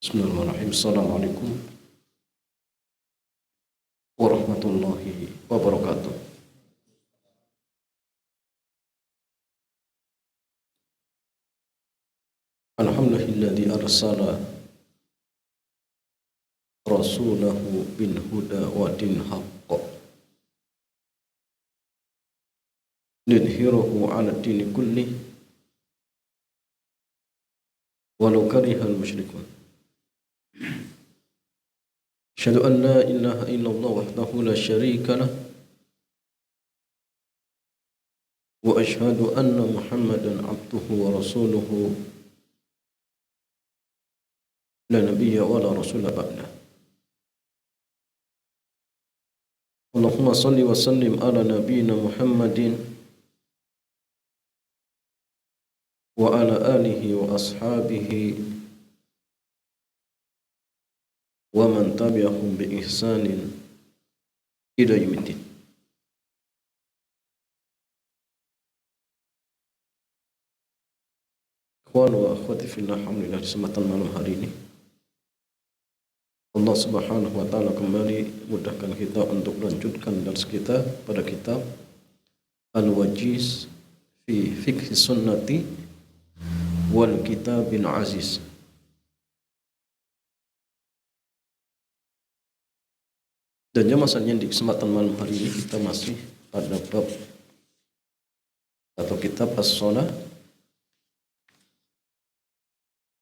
Bismillahirrahmanirrahim. Assalamualaikum warahmatullahi wabarakatuh. Alhamdulillahilladzi arsala rasulahu bil huda wa dinil haqq lidhhirahu 'ala dini kulli walau karihal musyrikun. Asyhadu an la ilaha illallah wahdahu la syarika lah wa asyhadu anna Muhammadan abduhu wa rasuluhu la nabiyya wa la rasula ba'dah. Allahumma salli wa sallim ala nabiyyina Muhammadin wa ala alihi wa ashabihi wa man tabi'ahum bi ihsanin ila yaumiddin. Ikhwan wa akhwati fillah, alhamdulillah di kesempatan malam hari ini Allah Subhanahu wa taala kembali mudahkan kita untuk melanjutkan dars kita pada kitab Al-Wajiz fi Fiqh Sunnati wal Kitabil Aziz. Dan jamaahnya di kesempatan malam hari ini kita masih pada bab atau kitab As-Shalah,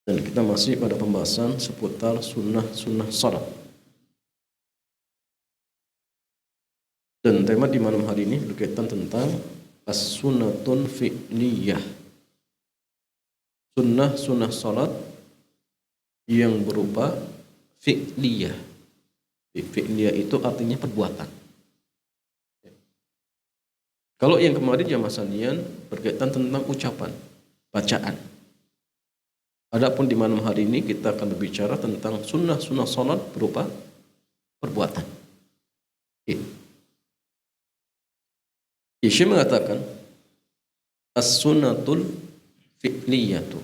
dan kita masih pada pembahasan seputar sunnah salat. Dan tema di malam hari ini berkaitan tentang as-sunnatun fi'liyah, sunnah salat yang berupa fi'liyah. Fi'liyah itu artinya perbuatan. Kalau yang kemarin jamaah sekalian berkaitan tentang ucapan, bacaan. Adapun di malam hari ini kita akan berbicara tentang sunnah salat berupa perbuatan. Syekh mengatakan as-sunnatul fi'liyatu,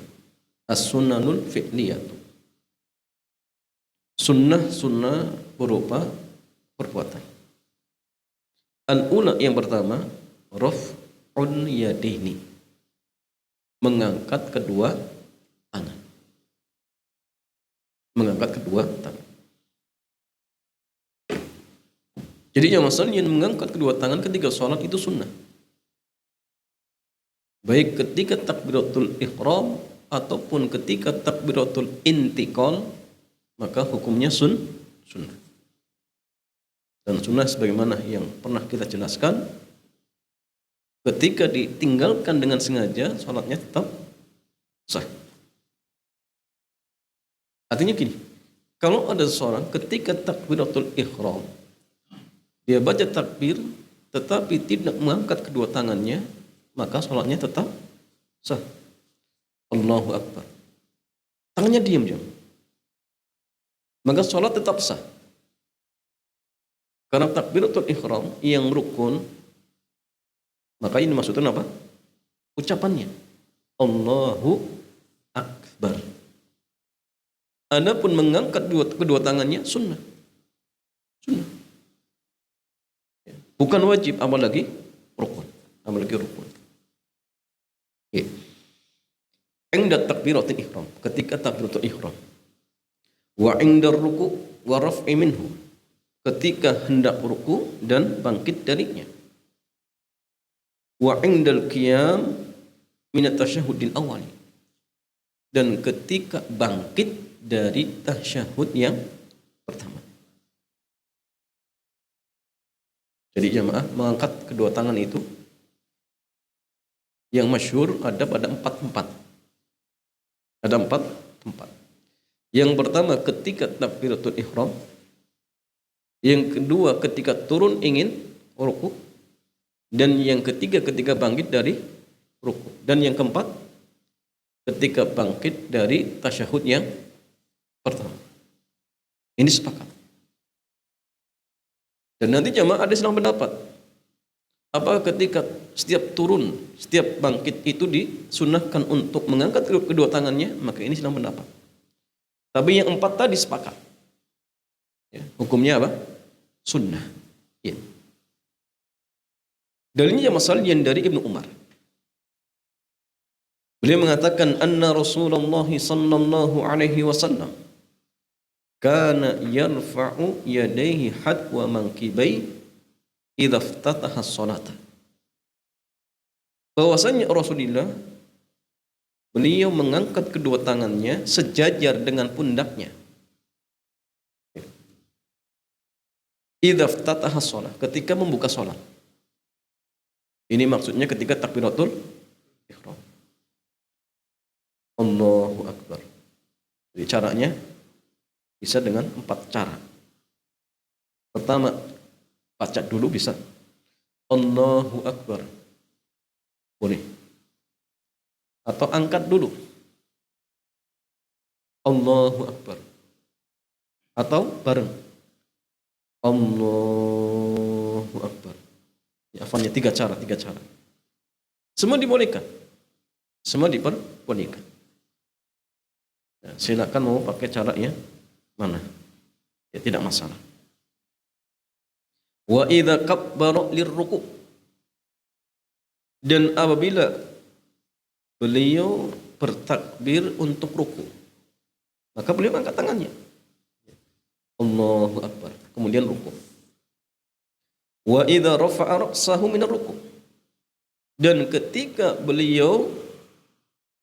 as-sunnanul fi'liyatu, sunnah berupa perbuatan. Al-ula, yang pertama, raf'un yadaini, mengangkat kedua tangan. Mengangkat kedua tangan. Jadi yang masalahnya mengangkat kedua tangan ketika sholat itu sunnah. Baik ketika takbiratul ihram ataupun ketika takbiratul intiqal, maka hukumnya sunnah. Dan sunnah sebagaimana yang pernah kita jelaskan, ketika ditinggalkan dengan sengaja, sholatnya tetap sah. Artinya gini, kalau ada seorang ketika takbiratul ihram dia baca takbir tetapi tidak mengangkat kedua tangannya, maka sholatnya tetap sah. Allahu Akbar, tangannya diam, maka sholat tetap sah. Karena takbiratul ihram yang rukun, maka ini maksudnya apa? Ucapannya Allahu Akbar. Adapun mengangkat kedua tangannya sunnah. Bukan wajib, apalagi rukun. Inda takbiratul ihram, ketika takbiratul ihram. Wa indar ruku' wa raf'i minhu, ketika hendak ruku dan bangkit darinya. Wa indal qiyam min at-tasyahhudil awwal, dan ketika bangkit dari tasyahud yang pertama. Jadi jamaah, mengangkat kedua tangan itu yang masyhur ada pada empat. Ada empat. Yang pertama ketika takbiratul ihram, yang kedua ketika turun ingin ruku, dan yang ketiga ketika bangkit dari ruku, dan yang keempat ketika bangkit dari tasyahud yang pertama. Ini sepakat. Dan nanti jamaah ada silang pendapat, apakah ketika setiap turun, setiap bangkit itu disunnahkan untuk mengangkat kedua tangannya, maka ini silang pendapat. Tapi yang 4 tadi sepakat. Ya, hukumnya apa? Sunnah. Ya. Dalilnya yang dari Ibnu Umar. Beliau mengatakan anna Rasulullah sallallahu alaihi wasallam kana yarfa'u yadayhi hadwa mankibai idza iftataha as-salat. Bahwasanya Rasulullah beliau mengangkat kedua tangannya sejajar dengan pundaknya. Idza iftataha as-salat, ketika membuka salat. Ini maksudnya ketika takbiratul ihram. Allahu Akbar. Jadi caranya bisa dengan 4 cara. Pertama, baca dulu bisa. Allahu Akbar. Boleh. Atau angkat dulu. Allahu Akbar. Atau bareng. Allahu Akbar. Ya, afalnya 3 cara. Semua dibolehkan. Semua diperbolehkan. Nah, silakan mau pakai cara yang mana? Ya tidak masalah. Wa idza kabbara lirruku'. Dan apabila beliau bertakbir untuk ruku, maka beliau angkat tangannya. Allahu Akbar. Kemudian ruku. Wa idza rafa'a ra'sahu minar ruku'. Dan ketika beliau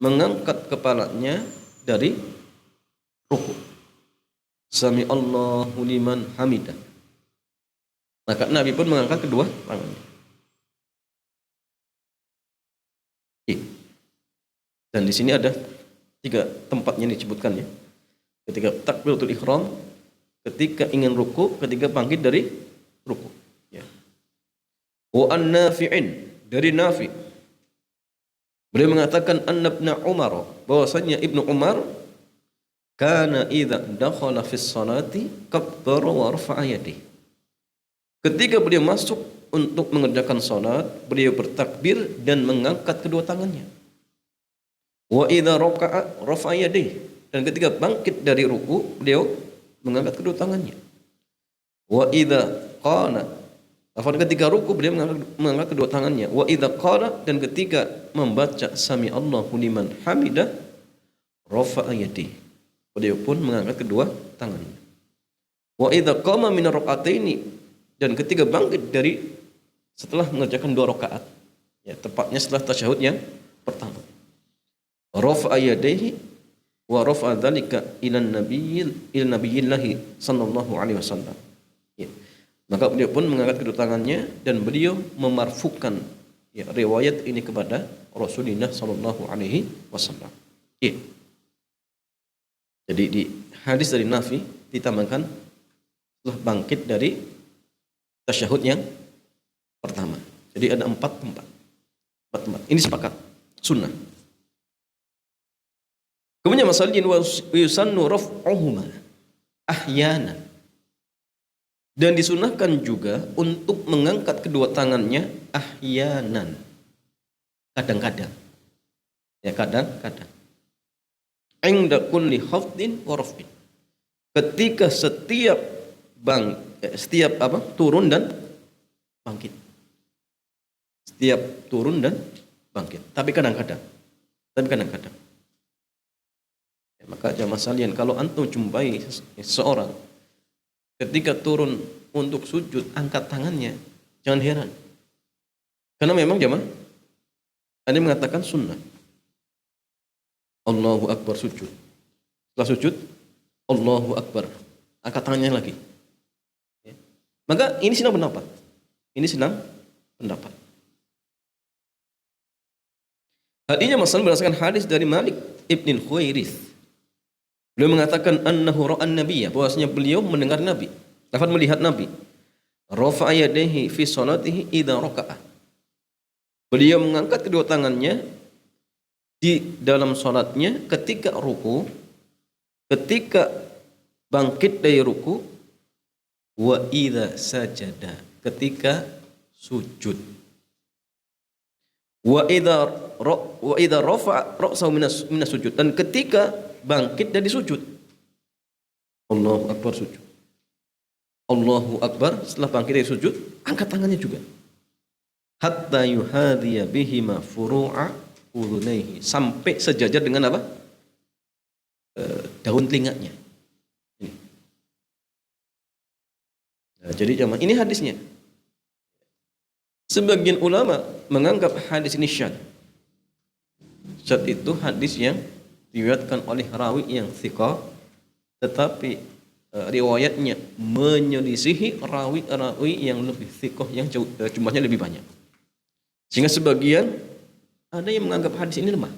mengangkat kepalanya dari ruku', Sami Allahu liman hamidah. Maka Nabi pun mengangkat kedua tangannya. Dan di sini ada 3 tempatnya disebutkan ya. Ketika takbiratul ihram, ketika ingin ruku, ketika bangkit dari ruku. Ya. Wa an-Nafi'in, dari Nafi. Beliau mengatakan anna Ibnu Umar, bahwasanya Ibnu Umar kana idza dakhala fis salati kabbara wa rafa'a yadihi. Ketika beliau masuk untuk mengerjakan salat, beliau bertakbir dan mengangkat kedua tangannya. Wa idza raka'a rafa'a yadihi. Dan ketika bangkit dari ruku, beliau mengangkat kedua tangannya. Wa idza qala, ketika ruku beliau mengangkat kedua tangannya. Wa idza qala, dan ketika membaca Sami Allahu liman hamidah, rafa'a yadihi. Beliau pun mengangkat kedua tangannya. Wa idza qama min rak'ataini, dan ketika bangkit dari setelah mengerjakan 2 rakaat, ya tepatnya setelah tasyahud yang pertama. Rafa'a yadayhi wa rafa'a dzalika ila nabiyyillahi sallallahu alaihi wasallam. Ya. Maka beliau pun mengangkat kedua tangannya dan beliau memarfukan ya riwayat ini kepada Rasulullah sallallahu alaihi wasallam. Ya. Jadi di hadis dari Nafi ditambahkan setelah bangkit dari tasyahud yang pertama. Jadi ada 4 tempat. Ini sepakat sunnah. Kemudian masalahnya yusannu raf'uhuma ahyana. Dan disunahkan juga untuk mengangkat kedua tangannya ahyanan. Kadang-kadang. Ya kadang-kadang. Inda kulli khafdin wa raf'in. Ketika setiap turun dan bangkit. Setiap turun dan bangkit. Tapi kadang-kadang. Ya, maka jamaah sekalian, kalau antum jumpai seseorang ketika turun untuk sujud angkat tangannya, jangan heran. Karena memang jamaah ada yang mengatakan sunnah. Allahu Akbar sujud. Setelah sujud, Allahu Akbar. Angkat tangannya lagi. Ya. Maka ini senang pendapat. Hal ini masalah berdasarkan hadis dari Malik ibn Khuwairith. Beliau mengatakan annahu ra'an nabiyya, bahwasanya beliau mendengar Nabi, dapat melihat Nabi. Rafa'a yadayhi fi salatihi idza raka'a. Beliau mengangkat kedua tangannya di dalam salatnya ketika ruku, ketika bangkit dari ruku, wa idza sajada, ketika sujud. Wa idza rafa'a ra'sahu minas sujud, dan ketika bangkit dari sujud. Allahu Akbar sujud. Allahu Akbar, setelah bangkit dari sujud, angkat tangannya juga. Hatta yuhadhiya bihima furu'a udhunaihi, sampai sejajar dengan apa? Daun telinganya. Ini. Nah, jadi jamaah, ini hadisnya. Sebagian ulama menganggap hadis ini syadz. Syadz itu hadis yang diriwayatkan oleh rawi yang thiqah, tetapi riwayatnya menyelisihi rawi-rawi yang lebih thiqah, yang jumlahnya lebih banyak. Sehingga sebagian ada yang menganggap hadis ini lemah.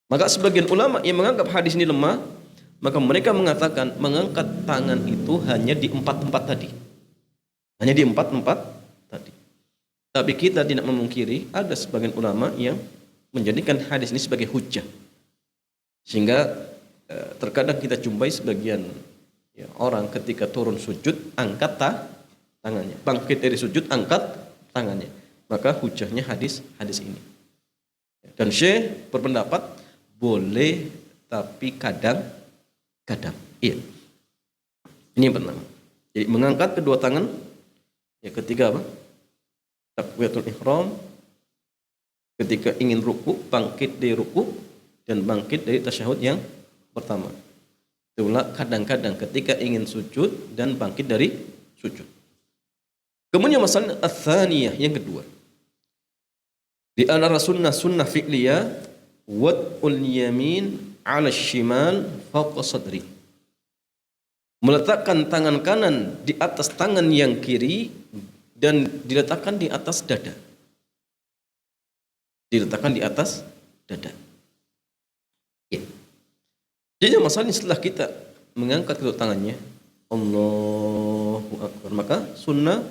Maka sebagian ulama yang menganggap hadis ini lemah, maka mereka mengatakan mengangkat tangan itu hanya di 4 tempat tadi. Hanya di 4 tempat tadi. Tapi kita tidak memungkiri ada sebagian ulama yang menjadikan hadis ini sebagai hujjah. Sehingga terkadang kita jumpai sebagian orang ketika turun sujud angkat tangannya, bangkit dari sujud angkat tangannya. Maka hujahnya hadis ini. Dan Syekh berpendapat boleh, tapi kadang-kadang. Iya. Ini yang pertama. Jadi mengangkat kedua tangan ya ketika apa? Takbiratul ihram, ketika ingin ruku, bangkit dari ruku, dan bangkit dari tasyahud yang pertama. Itulah kadang-kadang ketika ingin sujud dan bangkit dari sujud. Kemudian masalah ats-tsaniyah yang kedua. Di antara sunnah fi'liyah wad'ul yamin 'ala shimal fawqa sadri. Meletakkan tangan kanan di atas tangan yang kiri dan diletakkan di atas dada. Diletakkan di atas dada. Ya. Jadi masalahnya setelah kita mengangkat kedua tangannya, Allahu Akbar, maka sunnah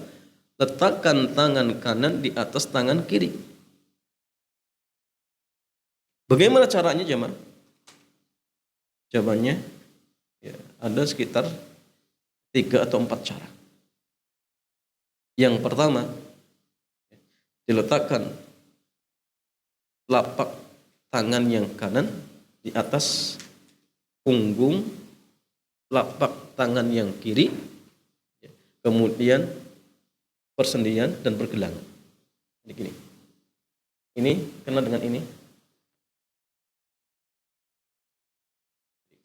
letakkan tangan kanan di atas tangan kiri. Bagaimana caranya jemaah? Jawabannya ya, ada sekitar 3 atau 4 cara. Yang pertama, diletakkan telapak tangan yang kanan di atas punggung telapak tangan yang kiri, kemudian persendian dan pergelangan. Ini gini. Ini kena dengan ini.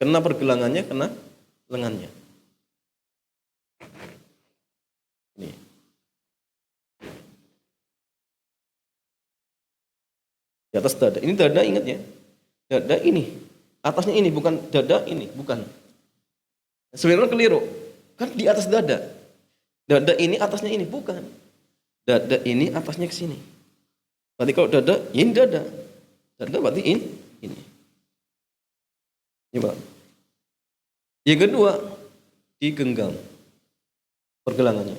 Kena pergelangannya, kena lengannya. Ini. Di atas dada. Ini dada, ingat ya. Dada ini. Atasnya ini, bukan dada ini, bukan. Sebenarnya keliru. Kan di atas dada. Dada ini atasnya ini, bukan. Dada ini atasnya ke sini. Berarti kalau dada, ini dada. Dada berarti ini. Coba. Yang kedua, digenggam pergelangannya.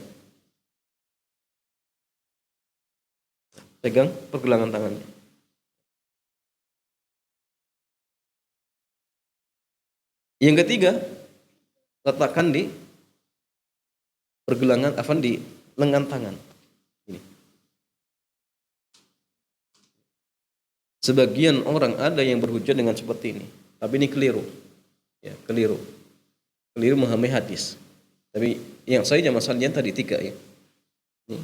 Pegang pergelangan tangannya. Yang ketiga, letakkan di pergelangan, di lengan tangan. Ini. Sebagian orang ada yang berhujjah dengan seperti ini. Tapi ini keliru. Ya, keliru. Keliru memahami hadis. Tapi yang saya masalahnya tadi 3 ya. Ini.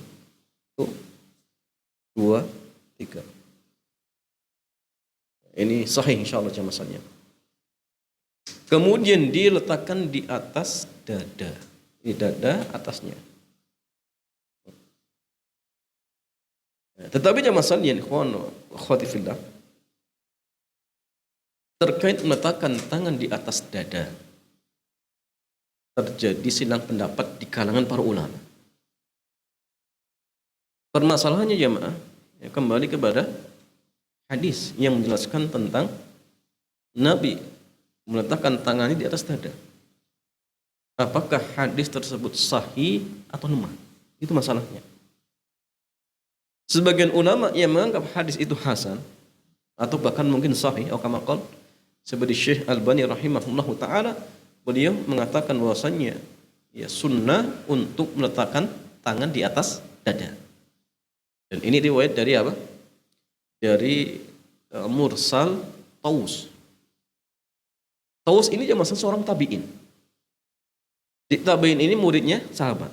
1, 2, 3. Ini sahih insyaallah masalahnya. Kemudian diletakkan di atas dada. Di dada atasnya. Tetapi masalahnya ikhwan wa akhwati fillah, terkait meletakkan tangan di atas dada, terjadi silang pendapat di kalangan para ulama. Permasalahannya jemaah, ya, kembali kepada hadis yang menjelaskan tentang Nabi meletakkan tangannya di atas dada. Apakah hadis tersebut sahih atau lemah? Itu masalahnya. Sebagian ulama yang menganggap hadis itu hasan atau bahkan mungkin sahih atau kama qala, seperti Syekh Albani rahimahullahu taala, beliau mengatakan bahwasannya ya sunnah untuk meletakkan tangan di atas dada. Dan ini riwayat dari apa? Dari Mursal Taus. Taus ini masih seorang tabi'in. Di tabi'in ini muridnya sahabat.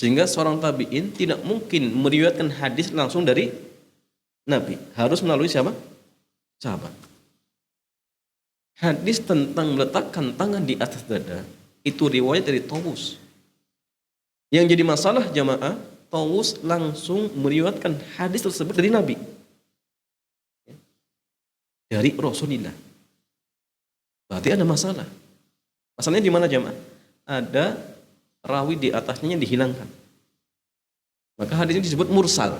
Sehingga seorang tabi'in tidak mungkin meriwayatkan hadis langsung dari Nabi. Harus melalui siapa? Sahabat. Hadis tentang meletakkan tangan di atas dada itu riwayat dari Tawus. Yang jadi masalah jamaah, Tawus langsung meriwayatkan hadis tersebut dari Nabi. Dari Rasulullah. Berarti ada masalah. Masalahnya di mana jamaah? Ada rawi di atasnya yang dihilangkan. Maka hadis ini disebut mursal.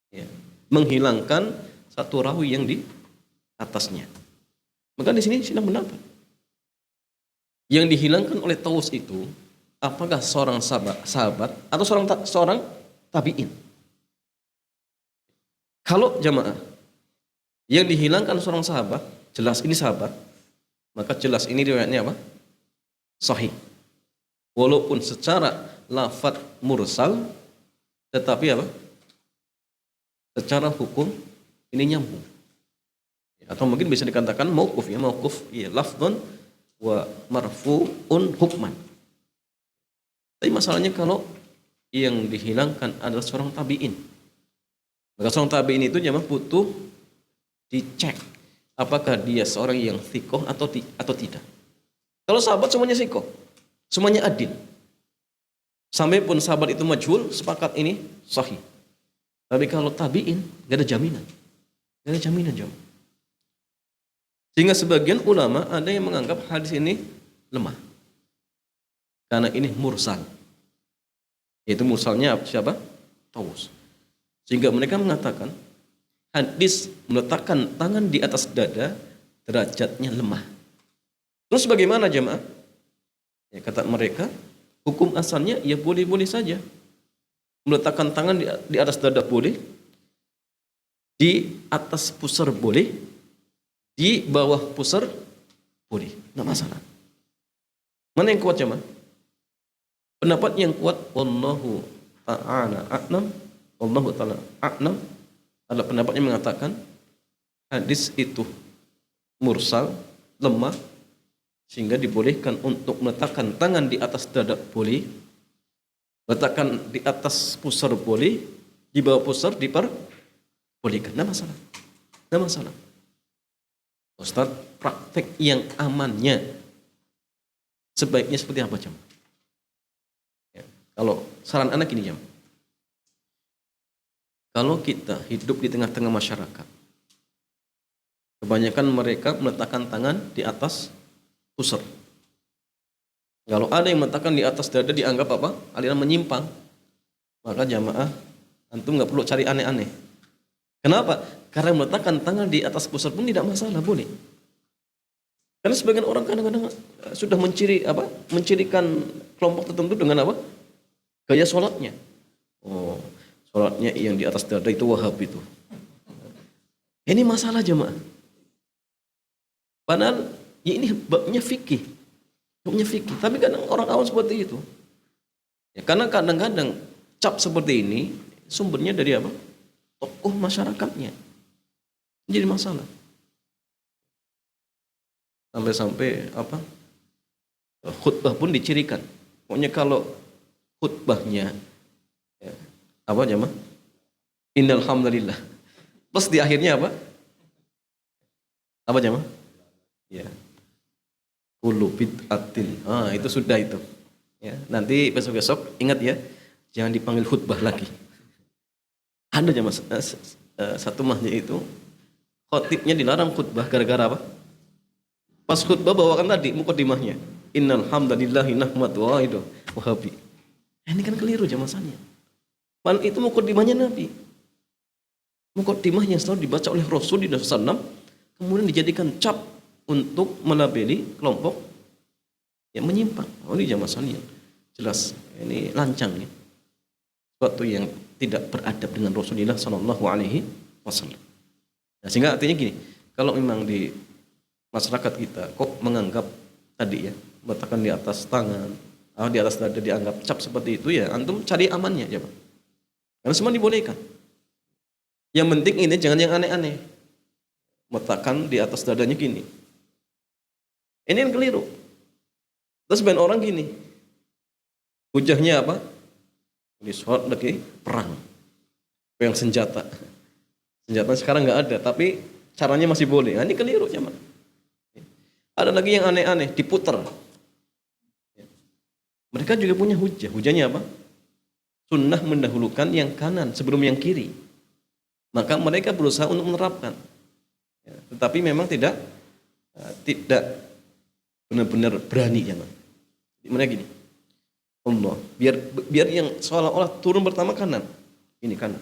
Ya. Menghilangkan satu rawi yang di atasnya. Maka di sini sidang pendapat. Yang dihilangkan oleh Tawus itu apakah seorang sahabat atau seorang tabi'in? Kalau jamaah yang dihilangkan seorang sahabat, jelas ini sahabat, maka jelas ini riwayatnya apa? Sahih. Walaupun secara lafadz mursal, tetapi apa? Secara hukum ini nyambung. Atau mungkin bisa dikatakan mauquf ya, mauquf ya lafdhan wa marfu'un hukman. Tapi masalahnya kalau yang dihilangkan adalah seorang tabi'in. Maka seorang tabi'in itu jamaah butuh dicek apakah dia seorang yang thiqah atau tidak. Kalau sahabat semuanya thiqah, semuanya adil. Sampai pun sahabat itu majhul, sepakat ini sahih. Tapi kalau tabi'in gak ada jaminan. Gak ada jaminan jamaah. Sehingga sebagian ulama ada yang menganggap hadis ini lemah. Karena ini mursal. Yaitu mursalnya siapa? Tawus. Sehingga mereka mengatakan hadis meletakkan tangan di atas dada derajatnya lemah. Terus bagaimana jemaah? Ya, kata mereka, hukum asalnya ya boleh-boleh saja. Meletakkan tangan di atas dada boleh. Di atas pusar boleh. Di bawah pusar boleh. Tidak masalah. Mana yang kuat jemaah? Pendapat yang kuat wallahu ta'ala a'lam, wallahu ta'ala a'lam adalah pendapat yang mengatakan hadis itu mursal, lemah, sehingga dibolehkan untuk meletakkan tangan di atas dada boleh, letakkan di atas pusar boleh, di bawah pusar diperbolehkan. Tidak masalah. Tidak masalah. Ustaz, praktek yang amannya sebaiknya seperti apa jemaah? Ya, kalau saran anak ini jemaah, kalau kita hidup di tengah-tengah masyarakat, kebanyakan mereka meletakkan tangan di atas pusar. Kalau ada yang meletakkan di atas dada dianggap apa? Aliran menyimpang. Maka jamaah, antum nggak perlu cari aneh-aneh. Kenapa? Karena meletakkan tangan di atas pusar pun tidak masalah, boleh. Karena sebagian orang kadang-kadang sudah mencirikan kelompok tertentu dengan apa? Gaya sholatnya. Oh, sholatnya yang di atas dada itu Wahabi itu. Ini masalah jemaah. Padahal ya ini babnya fikih. Babnya fikih. Tapi kadang orang awam seperti itu. Ya, karena kadang-kadang cap seperti ini sumbernya dari apa? Tokoh masyarakatnya. Jadi masalah. Sampai-sampai apa? Khutbah pun dicirikan. Pokoknya kalau khutbahnya ya, apa jemaah? Innal hamdalillah. Plus di akhirnya apa? Apa jemaah? Ya. Kullu bid'atin. Itu sudah itu. Ya, nanti besok-besok ingat ya, jangan dipanggil khutbah lagi. Ada jemaah satu masjid itu khotibnya dilarang khutbah gara-gara apa? Pas khutbah bawakan tadi mukadimahnya. Innal hamdalillahi nahmadu wa itu Wahabi. Ini kan keliru jamaahnya. Padahal itu mukadimahnya Nabi. Mukadimah yang selalu dibaca oleh Rasulullah SAW kemudian dijadikan cap untuk melabeli kelompok yang menyimpang. Ini jamaahnya jelas ini lancang ya. Suatu yang tidak beradab dengan Rasulullah SAW. Nah, sehingga artinya gini, kalau memang di masyarakat kita kok menganggap tadi ya, meletakkan di atas tangan, di atas dada dianggap cap seperti itu ya, antum cari amannya ya Pak. Karena semua dibolehkan. Yang penting ini jangan yang aneh-aneh. Meletakkan di atas dadanya gini. Ini yang keliru. Terus sebagian orang gini, hujahnya apa? Ini sholat lagi perang, yang senjata. Senjata sekarang nggak ada, tapi caranya masih boleh. Nah, ini keliru zaman. Ada lagi yang aneh-aneh, diputer. Mereka juga punya hujah. Hujahnya apa? Sunnah mendahulukan yang kanan sebelum yang kiri. Maka mereka berusaha untuk menerapkan. Ya, tetapi memang tidak benar-benar berani zaman. Mereka gini, Allah, biar yang seolah-olah turun pertama kanan, ini kanan.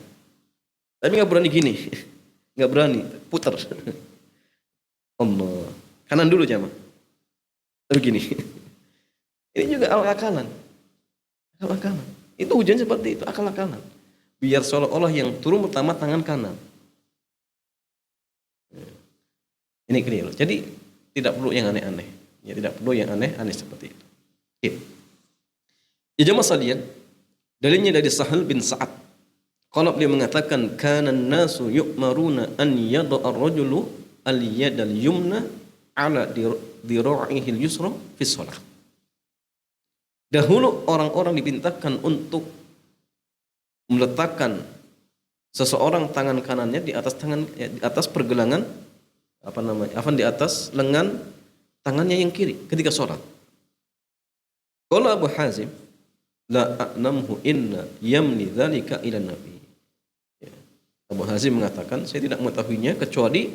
Tapi nggak berani gini, nggak berani, putar. Allah, kanan dulu zaman. Tapi gini, ini juga akal-akalan. Akal-akalan. Itu hujan seperti itu, akal-akalan. Biar seolah-olah yang turun pertama tangan kanan. Ini keliru. Jadi tidak perlu yang aneh-aneh. Ya, tidak perlu yang aneh-aneh seperti itu. Oke. Ya jemaah sekalian, dalilnya dari Sahal bin Sa'ad. Kalau beliau mengatakan kana an-nasu yu'maruna an yada'a ar-rajulu al-yada al-yumna ala dira'ihi al-yusra fi shalah. Dahulu orang-orang diperintahkan untuk meletakkan seseorang tangan kanannya di atas pergelangan di atas lengan tangannya yang kiri ketika sholat. Qala Abu Hazim la a'lamhu inna yamni dzalika ila nabi. Ya. Abu Hazim mengatakan saya tidak mengetahuinya kecuali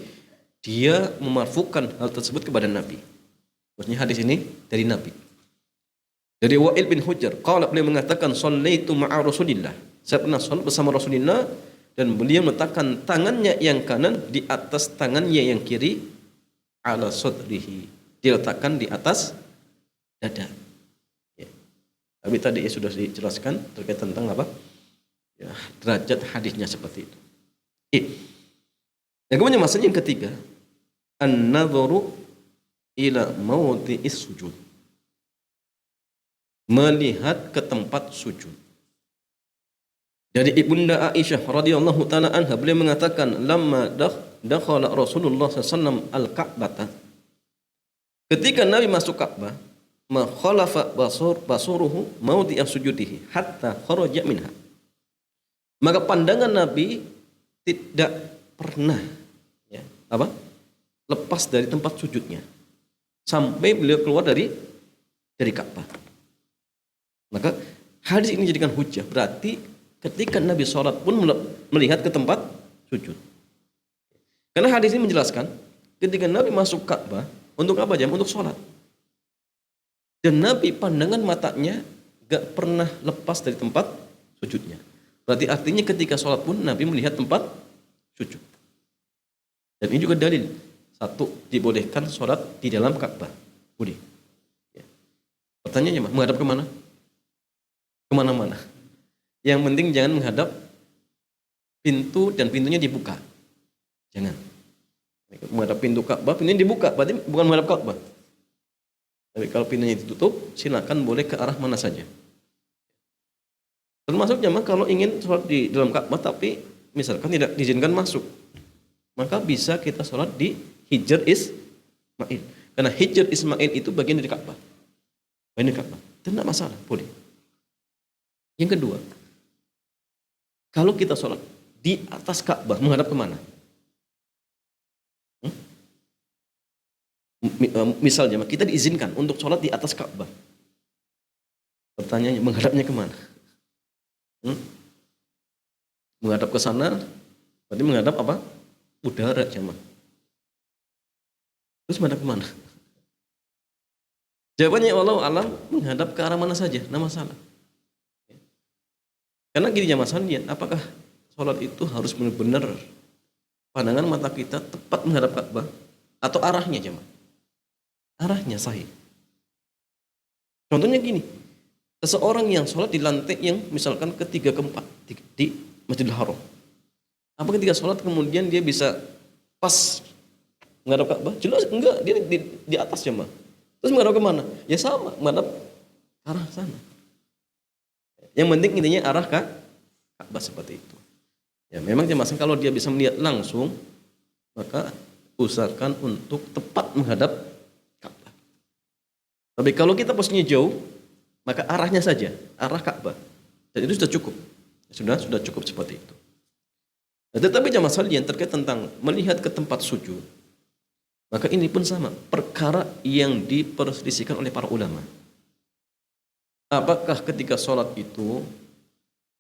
dia memarfukan hal tersebut kepada Nabi. Maksudnya hadis ini dari Nabi. Dari Wa'il bin Hujr, qala beliau mengatakan shallaitu ma'a Rasulillah. Saya pernah salat bersama Rasulullah dan beliau meletakkan tangannya yang kanan di atas tangannya yang kiri ala sadrihi. Dia letakkan di atas dada. Ya. Tapi tadi sudah dijelaskan terkait tentang apa? Ya, derajat hadisnya seperti itu. Yang kemudian masalah yang ketiga, an-nadharu ila mawdi'is sujud. Melihat ke tempat sujud. Dari Ibunda Aisyah radhiyallahu taala anha beliau mengatakan lamma dakhala Rasulullah sallallahu al-Ka'bah. Ketika Nabi masuk Ka'bah, ma khalafa basuruhu mawdi'a sujudihi hatta kharaja minha. Maka pandangan Nabi tidak pernah lepas dari tempat sujudnya sampai beliau keluar dari Ka'bah. Maka hadis ini dijadikan hujah, berarti ketika Nabi sholat pun melihat ke tempat sujud. Karena hadis ini menjelaskan ketika Nabi masuk Ka'bah untuk apa jam? Untuk sholat. Dan Nabi pandangan matanya gak pernah lepas dari tempat sujudnya. Berarti artinya ketika sholat pun Nabi melihat tempat sujud. Dan ini juga dalil. Satu, dibolehkan sholat di dalam Ka'bah. Boleh. Ya. Pertanyaannya, menghadap kemana? Kemana-mana. Yang penting jangan menghadap pintu dan pintunya dibuka. Jangan. Menghadap pintu Ka'bah, pintunya dibuka, berarti bukan menghadap Ka'bah. Tapi kalau pintunya ditutup, silakan boleh ke arah mana saja. Termasuk jemaah kalau ingin sholat di dalam Ka'bah tapi misalkan tidak diizinkan masuk, maka bisa kita sholat di Hijr Ismail. Karena Hijr Ismail itu bagian dari Ka'bah. Bagian dari Ka'bah. Itu tidak masalah, boleh. Yang kedua, kalau kita sholat di atas Ka'bah, menghadap kemana? Misalnya, kita diizinkan untuk sholat di atas Ka'bah. Pertanyaannya, menghadapnya kemana? Menghadap ke sana, berarti menghadap apa? Udara, jemaah. Terus menghadap kemana? Jawabannya Allah alam, menghadap ke arah mana saja, tidak masalah. Karena gini jemaah sekalian, apakah sholat itu harus benar-benar pandangan mata kita tepat menghadap Ka'bah atau arahnya jemaah? Arahnya sahih. Contohnya gini, seseorang yang sholat di lantai yang misalkan ketiga keempat di Masjidil Haram. Apa ketika sholat kemudian dia bisa pas menghadap Ka'bah? Jelas enggak, dia di atas jemaah. Terus menghadap kemana? Ya sama, menghadap arah sana. Yang penting intinya arah Ka'bah seperti itu. Ya memang jemaah kalau dia bisa melihat langsung, maka usahakan untuk tepat menghadap Tapi kalau kita posisinya jauh, maka arahnya saja, arah Ka'bah. Dan itu sudah cukup. Sudah cukup seperti itu. Nah, tetapi jamaah sekalian terkait tentang melihat ke tempat sujud, maka ini pun sama, perkara yang diperselisihkan oleh para ulama. Apakah ketika sholat itu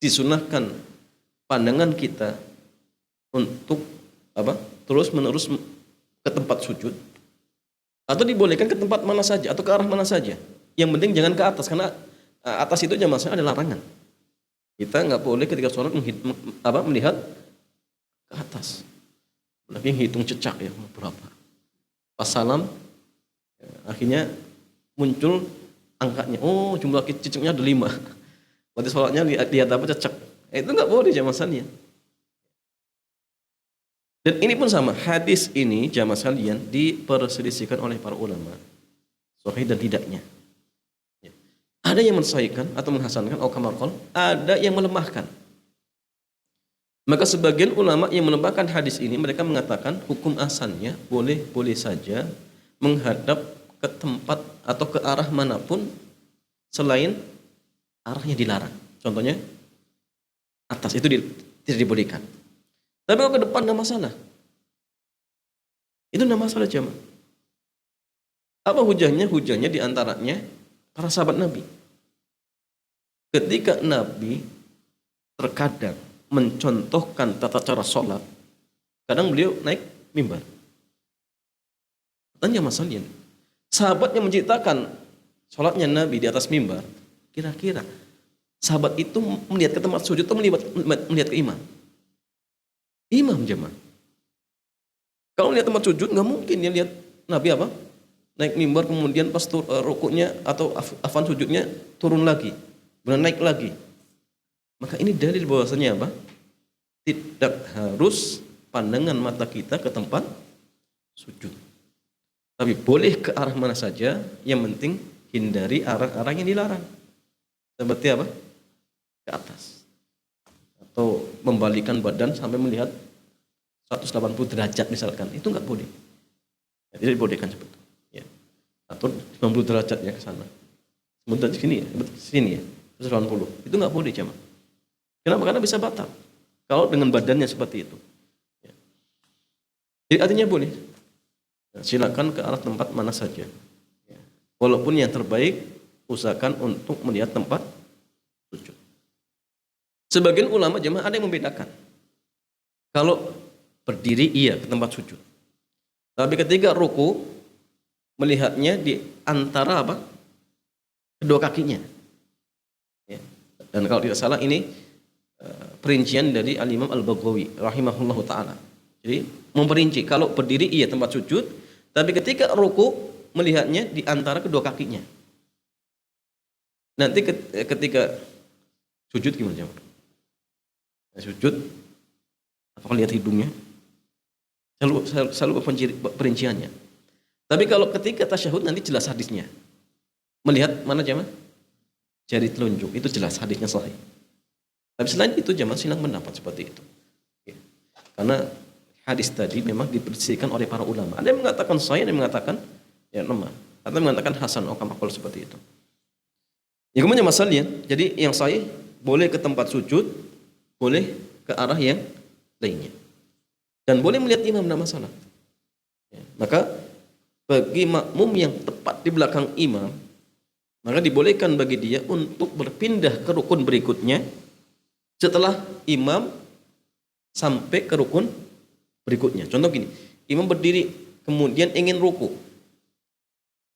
disunahkan pandangan kita untuk terus menerus ke tempat sujud, atau dibolehkan ke tempat mana saja atau ke arah mana saja? Yang penting jangan ke atas, karena atas itu jamaah sekalian ada larangan. Kita nggak boleh ketika sholat melihat ke atas. Lagi hitung cecak ya berapa. Pas salam, akhirnya muncul angkanya. Oh, jumlah cecaknya ada 5. Berarti sholatnya lihat apa cecak. Itu nggak boleh jamaah sekalian. Dan ini pun sama, hadis ini jamaah sekalian diperselisihkan oleh para ulama, sahih dan tidaknya. Ada yang mensahihkan atau menghasankan, ada yang melemahkan. Maka sebagian ulama yang melemahkan hadis ini, mereka mengatakan hukum asalnya boleh saja menghadap ke tempat atau ke arah manapun selain arahnya dilarang. Contohnya atas itu tidak dibolehkan. Tapi kalau ke depan nggak masalah. Itu nggak masalah jemaah. Apa hujahnya? Hujahnya diantaranya para sahabat Nabi. Ketika Nabi terkadang mencontohkan tata cara sholat, kadang beliau naik mimbar. Tanya masalahnya, sahabat yang menciptakan sholatnya Nabi di atas mimbar, kira-kira sahabat itu melihat ke tempat sujud atau melihat ke imam? Imam jemaah. Kalau lihat tempat sujud nggak mungkin dia lihat Nabi naik mimbar kemudian pas rukuknya atau afan sujudnya turun lagi, kemudian naik lagi. Maka ini dalil bahwasanya tidak harus pandangan mata kita ke tempat sujud. Tapi boleh ke arah mana saja, yang penting hindari arah-arah yang dilarang. Seperti ke atas. Atau membalikan badan sampai melihat 180 derajat misalkan, itu nggak boleh. Tidak dibolehkan seperti itu. Ya. Atau 90 derajat ya ke sana. Kemudian sini ya, 180. Itu nggak boleh jemaah. Kenapa? Karena bisa batal. Kalau dengan badannya seperti itu. Ya. Jadi artinya boleh. Nah, silakan ke arah tempat mana saja. Ya. Walaupun yang terbaik usahakan untuk melihat tempat sujud. Sebagian ulama jemaah ada yang membedakan. Kalau berdiri iya ke tempat sujud. Tapi ketika ruku melihatnya di antara kedua kakinya. Ya. Dan kalau tidak salah ini perincian dari Al-Imam Al-Baghawi rahimahullahu taala. Jadi memperinci kalau berdiri iya tempat sujud, tapi ketika ruku melihatnya di antara kedua kakinya. Nanti ketika sujud gimana jemaah? Sujud apakah lihat hidungnya? Selalu perinciannya. Tapi kalau ketika tasyahud nanti jelas hadisnya. Melihat mana jemaah? Jari telunjuk, itu jelas hadisnya sahih. Tapi selain itu jemaah silang pendapat seperti itu. Ya. Karena hadis tadi memang dipersihkan oleh para ulama. Ada yang mengatakan sahih, ada yang mengatakan ya lemah. Atau mengatakan hasan atau kamakul seperti itu. Ya kemudian masalahnya, jadi yang sahih boleh ke tempat sujud, boleh ke arah yang lainnya. Dan boleh melihat imam, tidak masalah. Ya, maka bagi makmum yang tepat di belakang imam, maka dibolehkan bagi dia untuk berpindah ke rukun berikutnya setelah imam sampai ke rukun berikutnya. Contoh gini, imam berdiri kemudian ingin ruku.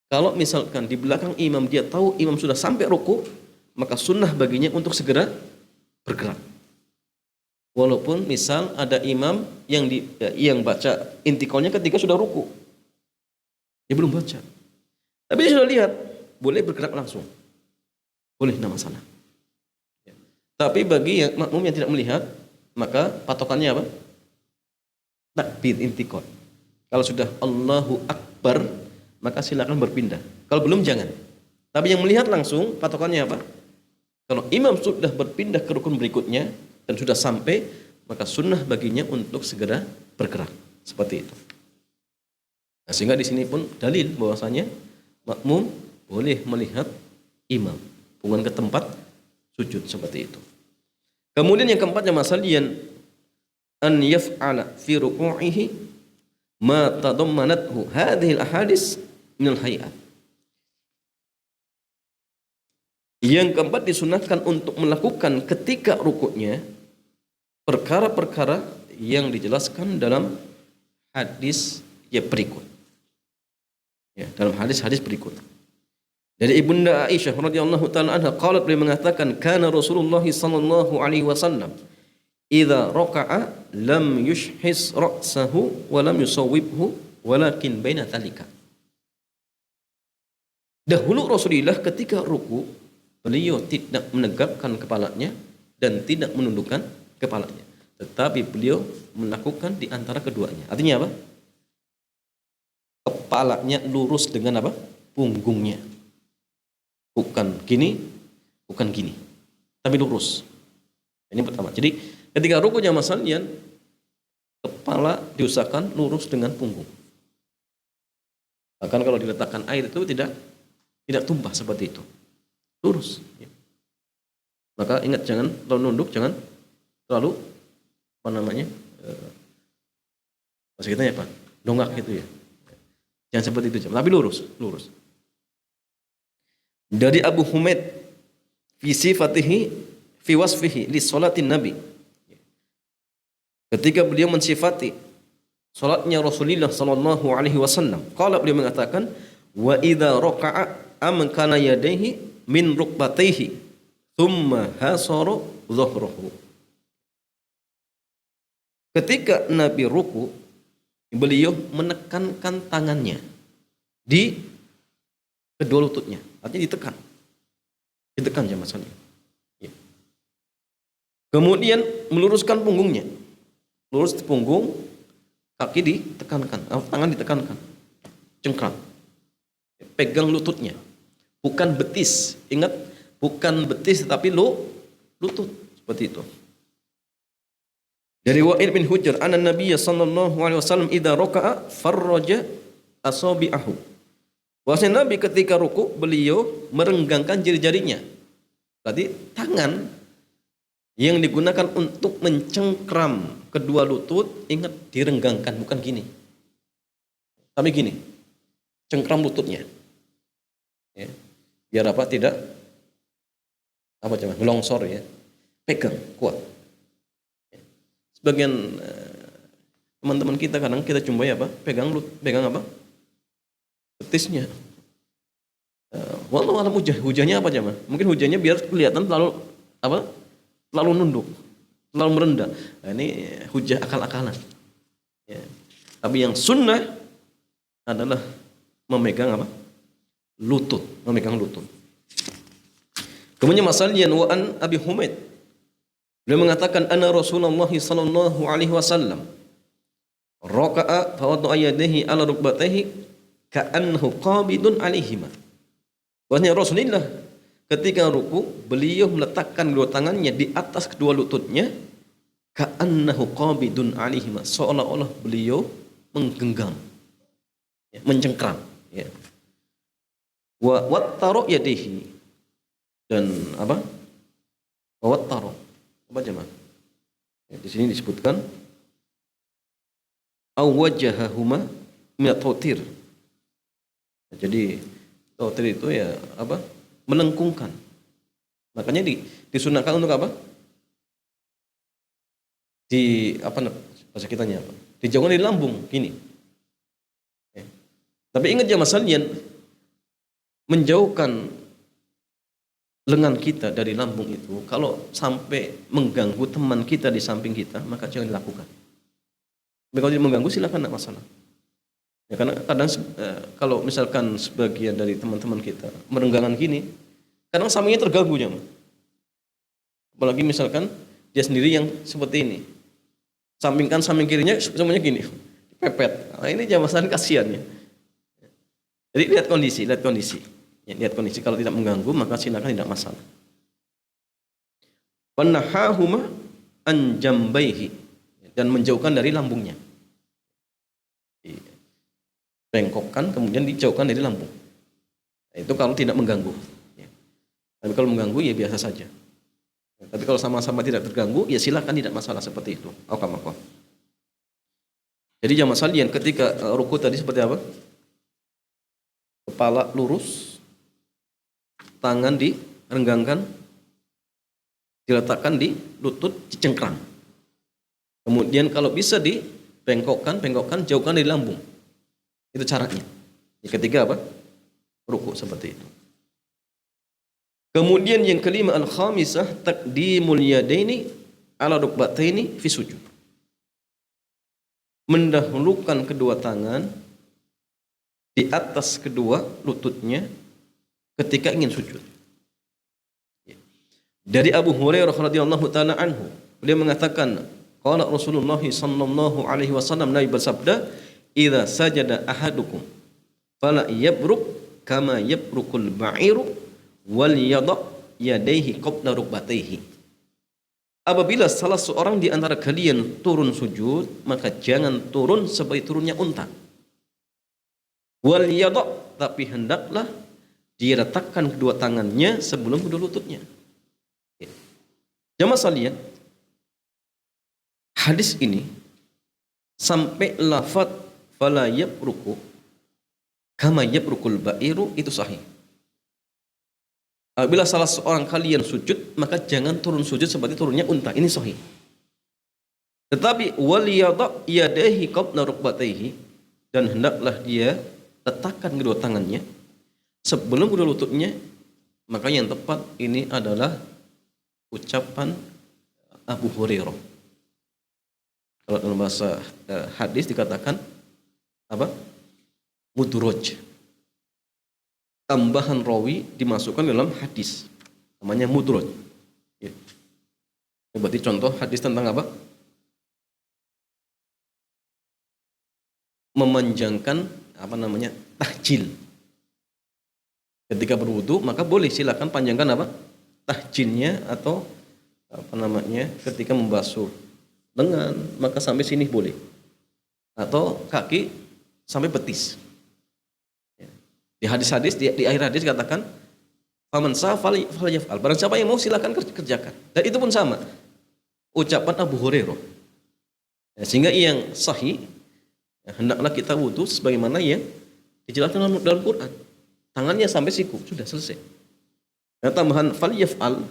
Kalau misalkan di belakang imam dia tahu imam sudah sampai ruku, maka sunnah baginya untuk segera bergerak. Walaupun misal ada imam yang baca intiqalnya ketika sudah ruku. Dia belum baca. Tapi dia sudah lihat, boleh bergerak langsung. Boleh, tidak masalah. Ya. Tapi bagi yang makmum yang tidak melihat, maka patokannya apa? Takbir intiqal. Kalau sudah Allahu Akbar, maka silakan berpindah. Kalau belum jangan. Tapi yang melihat langsung, patokannya apa? Kalau imam sudah berpindah ke rukun berikutnya dan sudah sampai, maka sunnah baginya untuk segera bergerak. Seperti itu. Nah, sehingga di sini pun dalil bahwasanya makmum boleh melihat imam, bukan ke tempat sujud seperti itu. Kemudian yang keempatnya masalian an yaf'ala fi ruku'ihi ma tadammanathu hadhihi al-ahadits min al-hay'at. Yang keempat disunahkan untuk melakukan ketika rukuknya perkara-perkara yang dijelaskan dalam hadis berikut. Ya, dalam hadis-hadis berikut. Dari Ibunda Aisyah radhiyallahu taala anha qalat, beliau mengatakan kana Rasulullah sallallahu alaihi wasallam idza raka'a lam yushhis ra'sahu wa lam yusawwibhu walakin baina dzalika. Dahulu Rasulullah ketika ruku beliau tidak menegakkan kepalanya dan tidak menundukkan kepalanya, tetapi beliau melakukan di antara keduanya. Artinya apa? Kepalanya lurus dengan apa? Punggungnya. Bukan gini, bukan gini, tapi lurus. Ini pertama. Jadi ketika rukunya masalian, kepala diusahakan lurus dengan punggung. Bahkan kalau diletakkan air itu tidak tumpah seperti itu, lurus. Maka ingat, jangan terlalu nunduk, jangan terlalu bahasa kita ya Pak, dongak gitu ya. Jangan seperti itu, tapi lurus. Dari Abu Humaid fi sifatihi fi wasfihi li salatin nabi, ketika beliau mensifati salatnya Rasulullah sallallahu alaihi wasallam, qala, beliau mengatakan wa idza raka'a amkana yadayhi min rukbatayhi thumma hasara dhahrahu. Ketika Nabi ruku, beliau menekankan tangannya di kedua lututnya, artinya ditekan jamaah. Ya. Kemudian meluruskan punggungnya, lurus di punggung, kaki ditekankan, tangan ditekankan, cengkram, pegang lututnya, bukan betis. Ingat, bukan betis tetapi lutut, seperti itu. Dari Wa'il bin Hujr, anna Nabiyya sallallahu alaihi wasallam idza raka'a farraja asabi'ahu. Bahwasanya Nabi ketika ruku beliau merenggangkan jari-jarinya. Berarti tangan yang digunakan untuk mencengkram kedua lutut, ingat, direnggangkan, bukan gini. Tapi gini, cengkram lututnya. Ya. Biar apa? Tidak melongsor ya. Pegang kuat. Ya. Sebagian teman-teman kita kadang kita jumpai apa? Pegang apa? Betisnya. Wallahu alam hujannya apa jemaah? Mungkin hujannya biar kelihatan terlalu nunduk, terlalu merendah. Nah, ini hujah akal-akalan. Ya. Tapi yang sunnah adalah memegang apa? Lutut. Kemudian masalahnya an Abi Humaid, beliau mengatakan anna Rasulullah sallallahu alaihi wasallam raka'a fa wada'a yadayhi ala rukbatayhi ka'annahu qabidun alaihima. Bahwasanya Rasulullah ketika ruku beliau meletakkan kedua tangannya di atas kedua lututnya, ka'annahu qabidun alaihima, seolah-olah beliau menggenggam, ya, mencengkram, ya. Wa wattaro yadihi, dan apa? Wa wattaro apa jemaah? Ya, di sini disebutkan aw wajhahuma min at-tawtir. Jadi tawtir itu ya apa? Melengkungkan. Makanya disunahkan untuk apa? Bahasa kitanya apa? Dijauhkan dari lambung gini. Ya. Tapi ingat ya masalahnya, menjauhkan lengan kita dari lambung itu kalau sampai mengganggu teman kita di samping kita, maka jangan dilakukan. Tapi kalau mengganggu silakan, tidak masalah. Ya, karena kadang kalau misalkan sebagian dari teman-teman kita merenggangkan gini, kadang sampingnya terganggu ya. Apalagi misalkan dia sendiri yang seperti ini, samping kan samping kirinya semuanya gini, pepet. Nah, ini jamaah kasihan ya. Jadi lihat kondisi. Ya, lihat kondisi. Kalau tidak mengganggu maka silakan, tidak masalah. Wanahahuma an jambaihi, dan menjauhkan dari lambungnya. Bengkokkan kemudian dijauhkan dari lambung. Itu kalau tidak mengganggu. Ya. Tapi kalau mengganggu ya biasa saja. Ya, tapi kalau sama-sama tidak terganggu ya silakan, tidak masalah seperti itu. Oke. Jadi jamaah sekalian, ketika ruku tadi seperti apa? Kepala lurus, tangan direnggangkan, diletakkan di lutut, cengkrang. Kemudian kalau bisa dibengkokkan, jauhkan dari lambung. Itu caranya. Yang ketiga apa? Ruku seperti itu. Kemudian yang kelima, al-khamisah taqdimul yadaini ala rukbataini fi sujud. Mendahulukan kedua tangan di atas kedua lututnya ketika ingin sujud. Dari Abu Hurairah radhiyallahu taala anhu, beliau mengatakan, qala Rasulullah sallallahu alaihi wasallam, Nabi bersabda, "Idza sajada ahadukum fala yabruk kama yabrukul ba'iru wal yada' yadayhi qabla rukbatayhi." Apabila salah seorang di antara kalian turun sujud, maka jangan turun seperti turunnya unta. Wal yada', tapi hendaklah dia letakkan kedua tangannya sebelum kedua lututnya. Jamaah sekalian, hadis ini sampai lafaz fala yabruku kama yabrukul ba'iru itu sahih. Apabila salah seorang kalian sujud, maka jangan turun sujud seperti turunnya unta. Ini sahih. Tetapi wal yada' yadayhi qabla rukbatayhi, dan hendaklah dia letakkan kedua tangannya sebelum kedua lututnya. Maka yang tepat ini adalah ucapan Abu Hurairah. Kalau dalam bahasa hadis dikatakan apa? Mudraj. Tambahan rawi dimasukkan dalam hadis. Namanya mudraj. Ya. Berarti contoh hadis tentang apa? Memanjangkan apa namanya? Tahjil. Ketika berwudu maka boleh silakan panjangkan apa? Tahjilnya, atau apa namanya, ketika membasuh lengan maka sampai sini boleh, atau kaki sampai betis. Di hadis-hadis, di akhir hadis katakan faman shaa falyaf'al, barang siapa yang mau silakan kerjakan. Dan itu pun sama ucapan Abu Hurairah. Sehingga yang sahih, hendaklah kita wudu sebagaimana yang dijelaskan dalam Quran. Tangannya sampai siku, sudah selesai. Dan tambahan falyaf'al,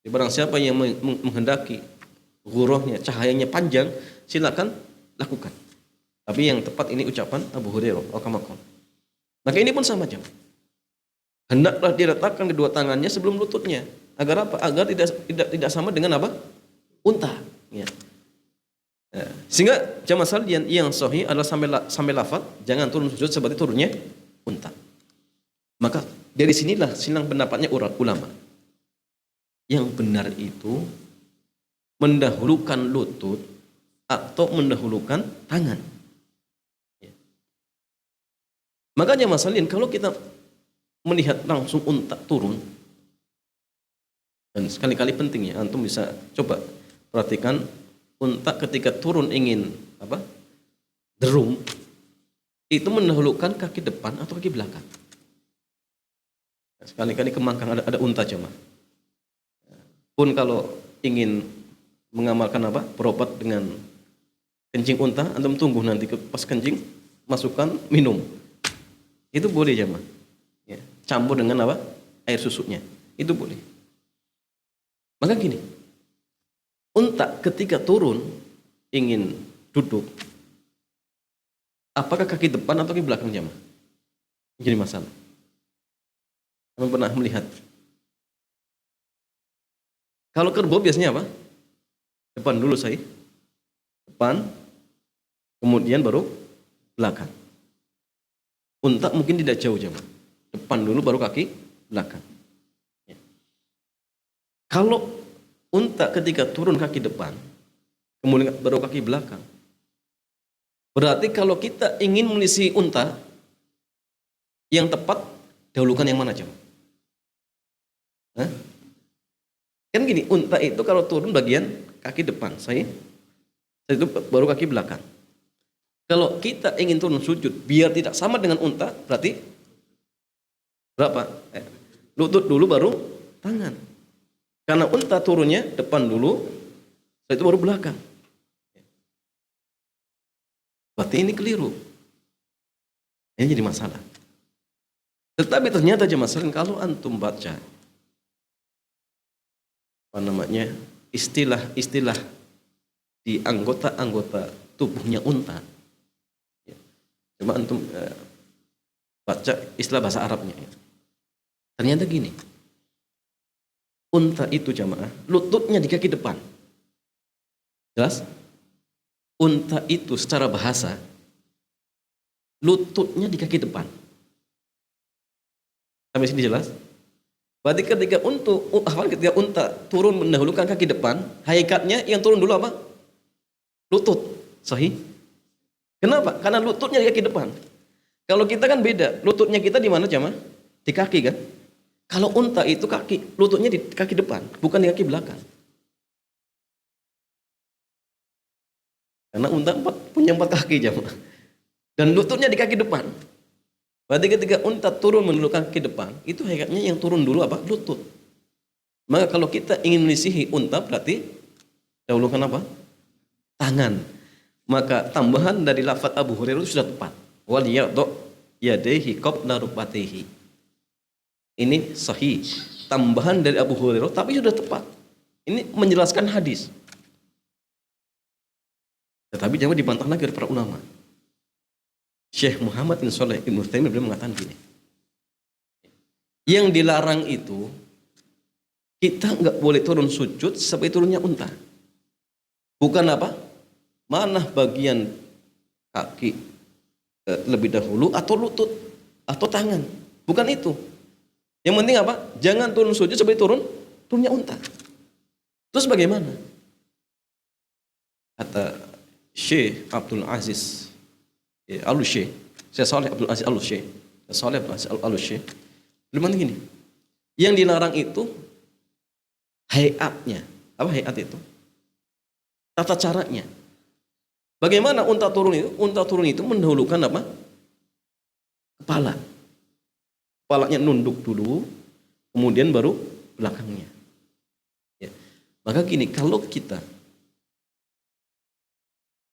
barang siapa yang menghendaki ghurahnya, cahayanya panjang, silakan lakukan. Tapi yang tepat ini ucapan Abu Hurairah. Maka ini pun sama jemaah. Hendaklah diletakkan kedua tangannya sebelum lututnya. Agar apa? Agar tidak sama dengan apa? Unta. Ya. Sehingga jemaah sekalian, yang sahih adalah sampai lafaz, jangan turun sujud seperti turunnya unta. Maka dari sinilah silang pendapatnya ulama. Yang benar itu mendahulukan lutut atau mendahulukan tangan. Ya. Makanya masalahnya kalau kita melihat langsung unta turun, dan sekali-kali penting ya, antum bisa coba perhatikan unta ketika turun ingin apa? Derum, itu mendahulukan kaki depan atau kaki belakang. Sekali-kali ke Mangkang ada unta jemaah. Pun kalau ingin mengamalkan apa? Berobat dengan kencing unta, antum tunggu nanti pas kencing masukkan minum. Itu boleh jemaah. Ya, campur dengan apa? Air susunya. Itu boleh. Maka gini, unta ketika turun ingin duduk, apakah kaki depan atau kaki belakang jemaah? Jadi masalah. Kamu pernah melihat? Kalau kerbau biasanya apa? Depan dulu saya. Depan, kemudian baru belakang. Unta mungkin tidak jauh jemaah. Depan dulu baru kaki belakang. Ya. Kalau unta ketika turun kaki depan, kemudian baru kaki belakang, berarti kalau kita ingin menyisih unta, yang tepat dahulukan yang mana jemaah? Hah? Kan gini, unta itu kalau turun bagian kaki depan, saya itu baru kaki belakang. Kalau kita ingin turun sujud biar tidak sama dengan unta, berarti Berapa? Lutut dulu baru tangan. Karena unta turunnya depan dulu, setelah itu baru belakang. Berarti ini keliru. Ini jadi masalah. Tetapi ternyata jemaah sekalian, kalau antum baca apa namanya istilah-istilah di anggota-anggota tubuhnya unta, ya, coba antum baca istilah bahasa Arabnya. Ternyata gini, unta itu jamaah lututnya di kaki depan. Jelas? Unta itu secara bahasa lututnya di kaki depan. Sampai sini jelas? Berarti ketika unta turun mendahulukan kaki depan, hakikatnya yang turun dulu apa? Lutut. Sahih? Kenapa? Karena lututnya di kaki depan. Kalau kita kan beda, lututnya kita di mana jamaah? Di kaki kan? Kalau unta itu kaki, lututnya di kaki depan, bukan di kaki belakang. Karena unta punya 4 kaki jamaah. Dan lututnya di kaki depan. Berarti ketika unta turun mendahulukan kaki depan, itu hakikatnya yang turun dulu apa? Lutut. Maka kalau kita ingin melisihi unta, berarti dahulukan apa? Tangan. Maka tambahan dari lafaz Abu Hurairah itu sudah tepat. Wal yadayhi qabla rukbatayhi. Ini sahih. Tambahan dari Abu Hurairah tapi sudah tepat. Ini menjelaskan hadis. Tetapi jangan dibantah lagi oleh para ulama. Syekh Muhammad bin Shalih Ibnu Utsaimin beliau mengatakan gini. Yang dilarang itu kita nggak boleh turun sujud sampai turunnya unta. Bukan apa? Mana bagian kaki lebih dahulu atau lutut atau tangan. Bukan itu. Yang penting apa? Jangan turun sujud sampai turunnya unta. Terus bagaimana? Kata Syekh Abdul Aziz Al-Syekh, Syekh Saleh Abdul Aziz Al-Syekh, Saleh Abdul Aziz Al-Syekh, bagaimana gini? Yang dilarang itu hayatnya. Apa hayat itu? Tata caranya. Bagaimana unta turun itu? Unta turun itu mendahulukan apa? Kepala. Kepalanya nunduk dulu, kemudian baru belakangnya. Ya. Maka gini, kalau kita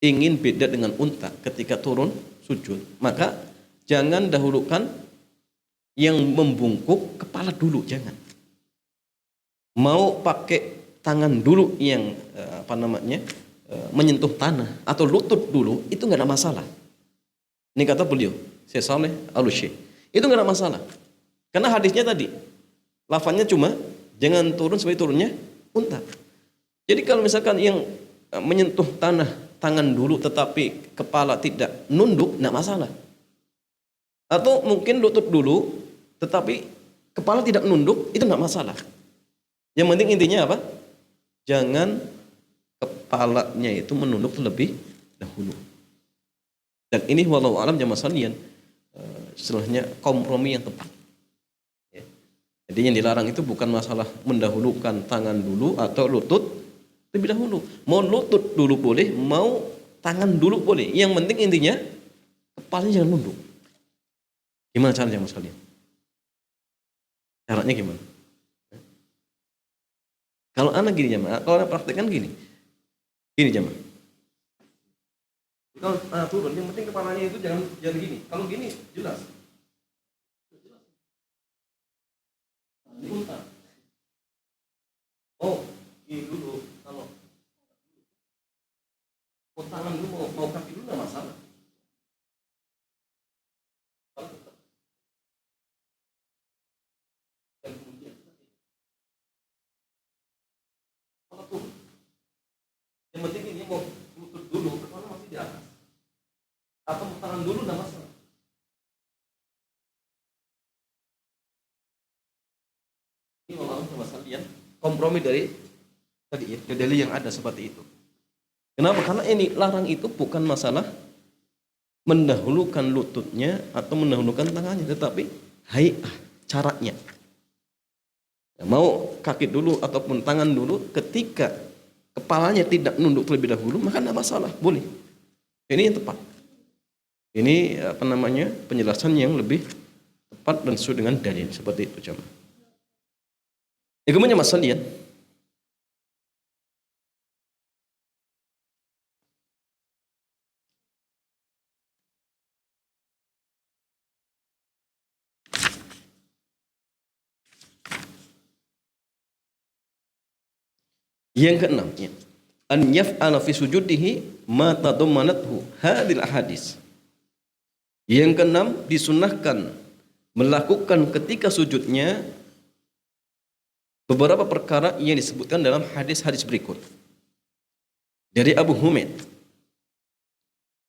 ingin beda dengan unta ketika turun sujud, maka jangan dahulukan yang membungkuk kepala dulu, jangan. Mau pakai tangan dulu yang menyentuh tanah atau lutut dulu, itu nggak ada masalah. Ini kata beliau, Syekh Saleh Al-Syekh. Itu nggak ada masalah. Karena hadisnya tadi, lafaznya cuma jangan turun sampai turunnya unta. Jadi kalau misalkan yang menyentuh tanah tangan dulu tetapi kepala tidak nunduk, tidak masalah. Atau mungkin lutut dulu tetapi kepala tidak nunduk, itu tidak masalah. Yang penting intinya apa? Jangan kepalanya itu menunduk terlebih dahulu. Dan ini walau alam jamaah sekalian, istilahnya kompromi yang tepat. Ya. Jadi yang dilarang itu bukan masalah mendahulukan tangan dulu atau lutut lebih dahulu. Mau lutut dulu boleh, mau tangan dulu boleh. Yang penting intinya kepalanya jangan nunduk. Gimana caranya mas kalian? Caranya gimana? Kalau anak gini jamaah, kalau anak praktekkan gini jamaah. Kalau anak turun, yang penting kepalanya itu jangan gini. Kalau gini jelas. Ini unta. Oh, ini dulu. Mau tangan dulu, mau kaki dulu nggak masalah. Dan kemudian kalau tuh, yang penting ini mau lutut dulu, kepala masih di atas. Atau mau tangan dulu nggak masalah. Ini malah masalah yang kompromi dari tadi ya, dari yang ada seperti itu. Kenapa? Karena ini larang itu bukan masalah mendahulukan lututnya atau mendahulukan tangannya, tetapi caranya. Ya, mau kaki dulu ataupun tangan dulu, ketika kepalanya tidak nunduk terlebih dahulu, maka tidak masalah, boleh. Ini yang tepat. Ini penjelasan yang lebih tepat dan sesuai dengan dalil, seperti itu jemaah. Kemudian masalah yang keenam, ya. An yaf'ala fi sujudihi ma tadammanathu hadhil ahadis. Yang keenam, disunnahkan melakukan ketika sujudnya beberapa perkara yang disebutkan dalam hadis-hadis berikut. Dari Abu Humaid,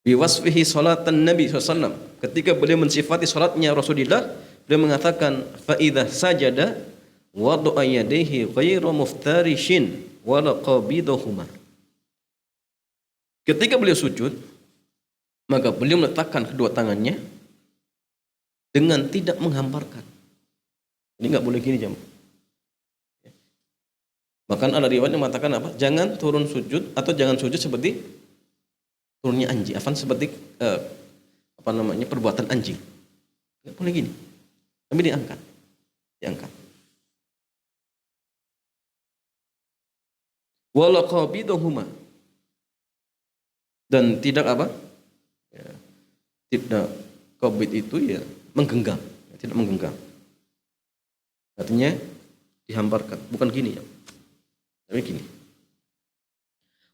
biwasfihi salatan Nabi SAW, ketika beliau mensifati salatnya Rasulullah, beliau mengatakan, fa idza sajada wada'a yadayhi ghairu muftarishin wala qabidahuma. Ketika beliau sujud, maka beliau meletakkan kedua tangannya dengan tidak menghamparkan. Ini nggak boleh gini jemaah. Bahkan ada riwayat yang mengatakan apa? Jangan turun sujud atau jangan sujud seperti turunnya anjing. Seperti perbuatan anjing. Nggak boleh gini. Tapi diangkat. Wala qabidahuma. Dan tidak apa? Ya, tidak qabid itu ya menggenggam, tidak menggenggam. Artinya dihamparkan, bukan gini ya. Tapi gini.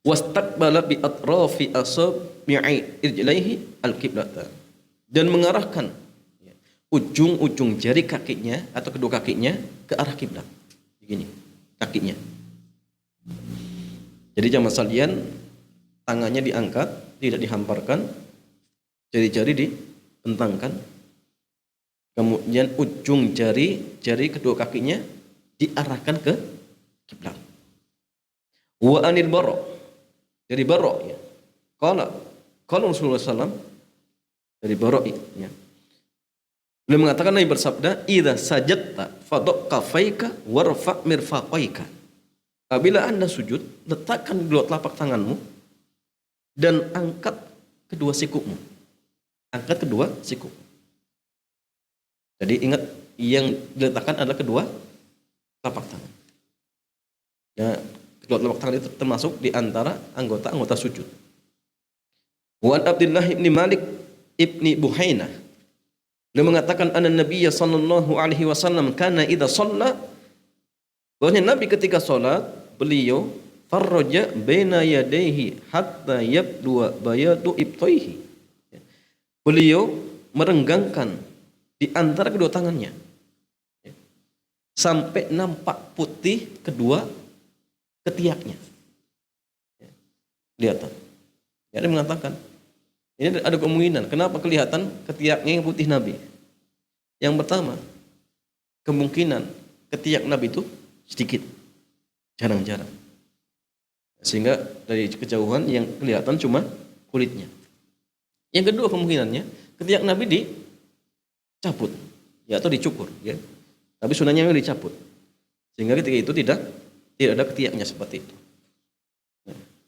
Wastaqbala bi atrafi asabi'i rijlaihi al-qiblata. Dan mengarahkan ya, ujung-ujung jari kakinya atau kedua kakinya ke arah kiblat. Begini, kakinya. Jadi jamaah sekalian, tangannya diangkat, tidak dihamparkan, jari-jari dibentangkan, kemudian ujung jari kedua kakinya diarahkan ke kiblat. Wa anil bara, dari bara ya. Kalau Rasulullah SAW dari bara ya. Beliau mengatakan, Nabi bersabda, idza sajadta fadok kafaika warfa mirfaqaika. Apabila Anda sujud, letakkan kedua telapak tanganmu dan angkat kedua sikukmu. Angkat kedua sikuk. Jadi ingat, yang diletakkan adalah kedua telapak tangan. Ya, kedua telapak tangan itu termasuk di antara anggota-anggota sujud. Wa Abdullah ibn Malik ibni Buhainah, beliau mengatakan, anna Nabiyya sallallahu alaihi wasallam kana idza shalla, bahwasanya Nabi ketika salat, beliau farraja baina yadayhi hatta yabdu bayadu ibtaihi. Beliau merenggangkan di antara kedua tangannya sampai nampak putih kedua ketiaknya. Kelihatan. Dia mengatakan, ini ada kemungkinan kenapa kelihatan ketiaknya yang putih Nabi. Yang pertama, kemungkinan ketiak Nabi itu sedikit, jarang-jarang, sehingga dari kejauhan yang kelihatan cuma kulitnya. Yang kedua kemungkinannya ketiak Nabi dicabut ya, atau dicukur ya. Tapi sunahnya memang dicabut, sehingga ketika itu tidak ada ketiaknya seperti itu.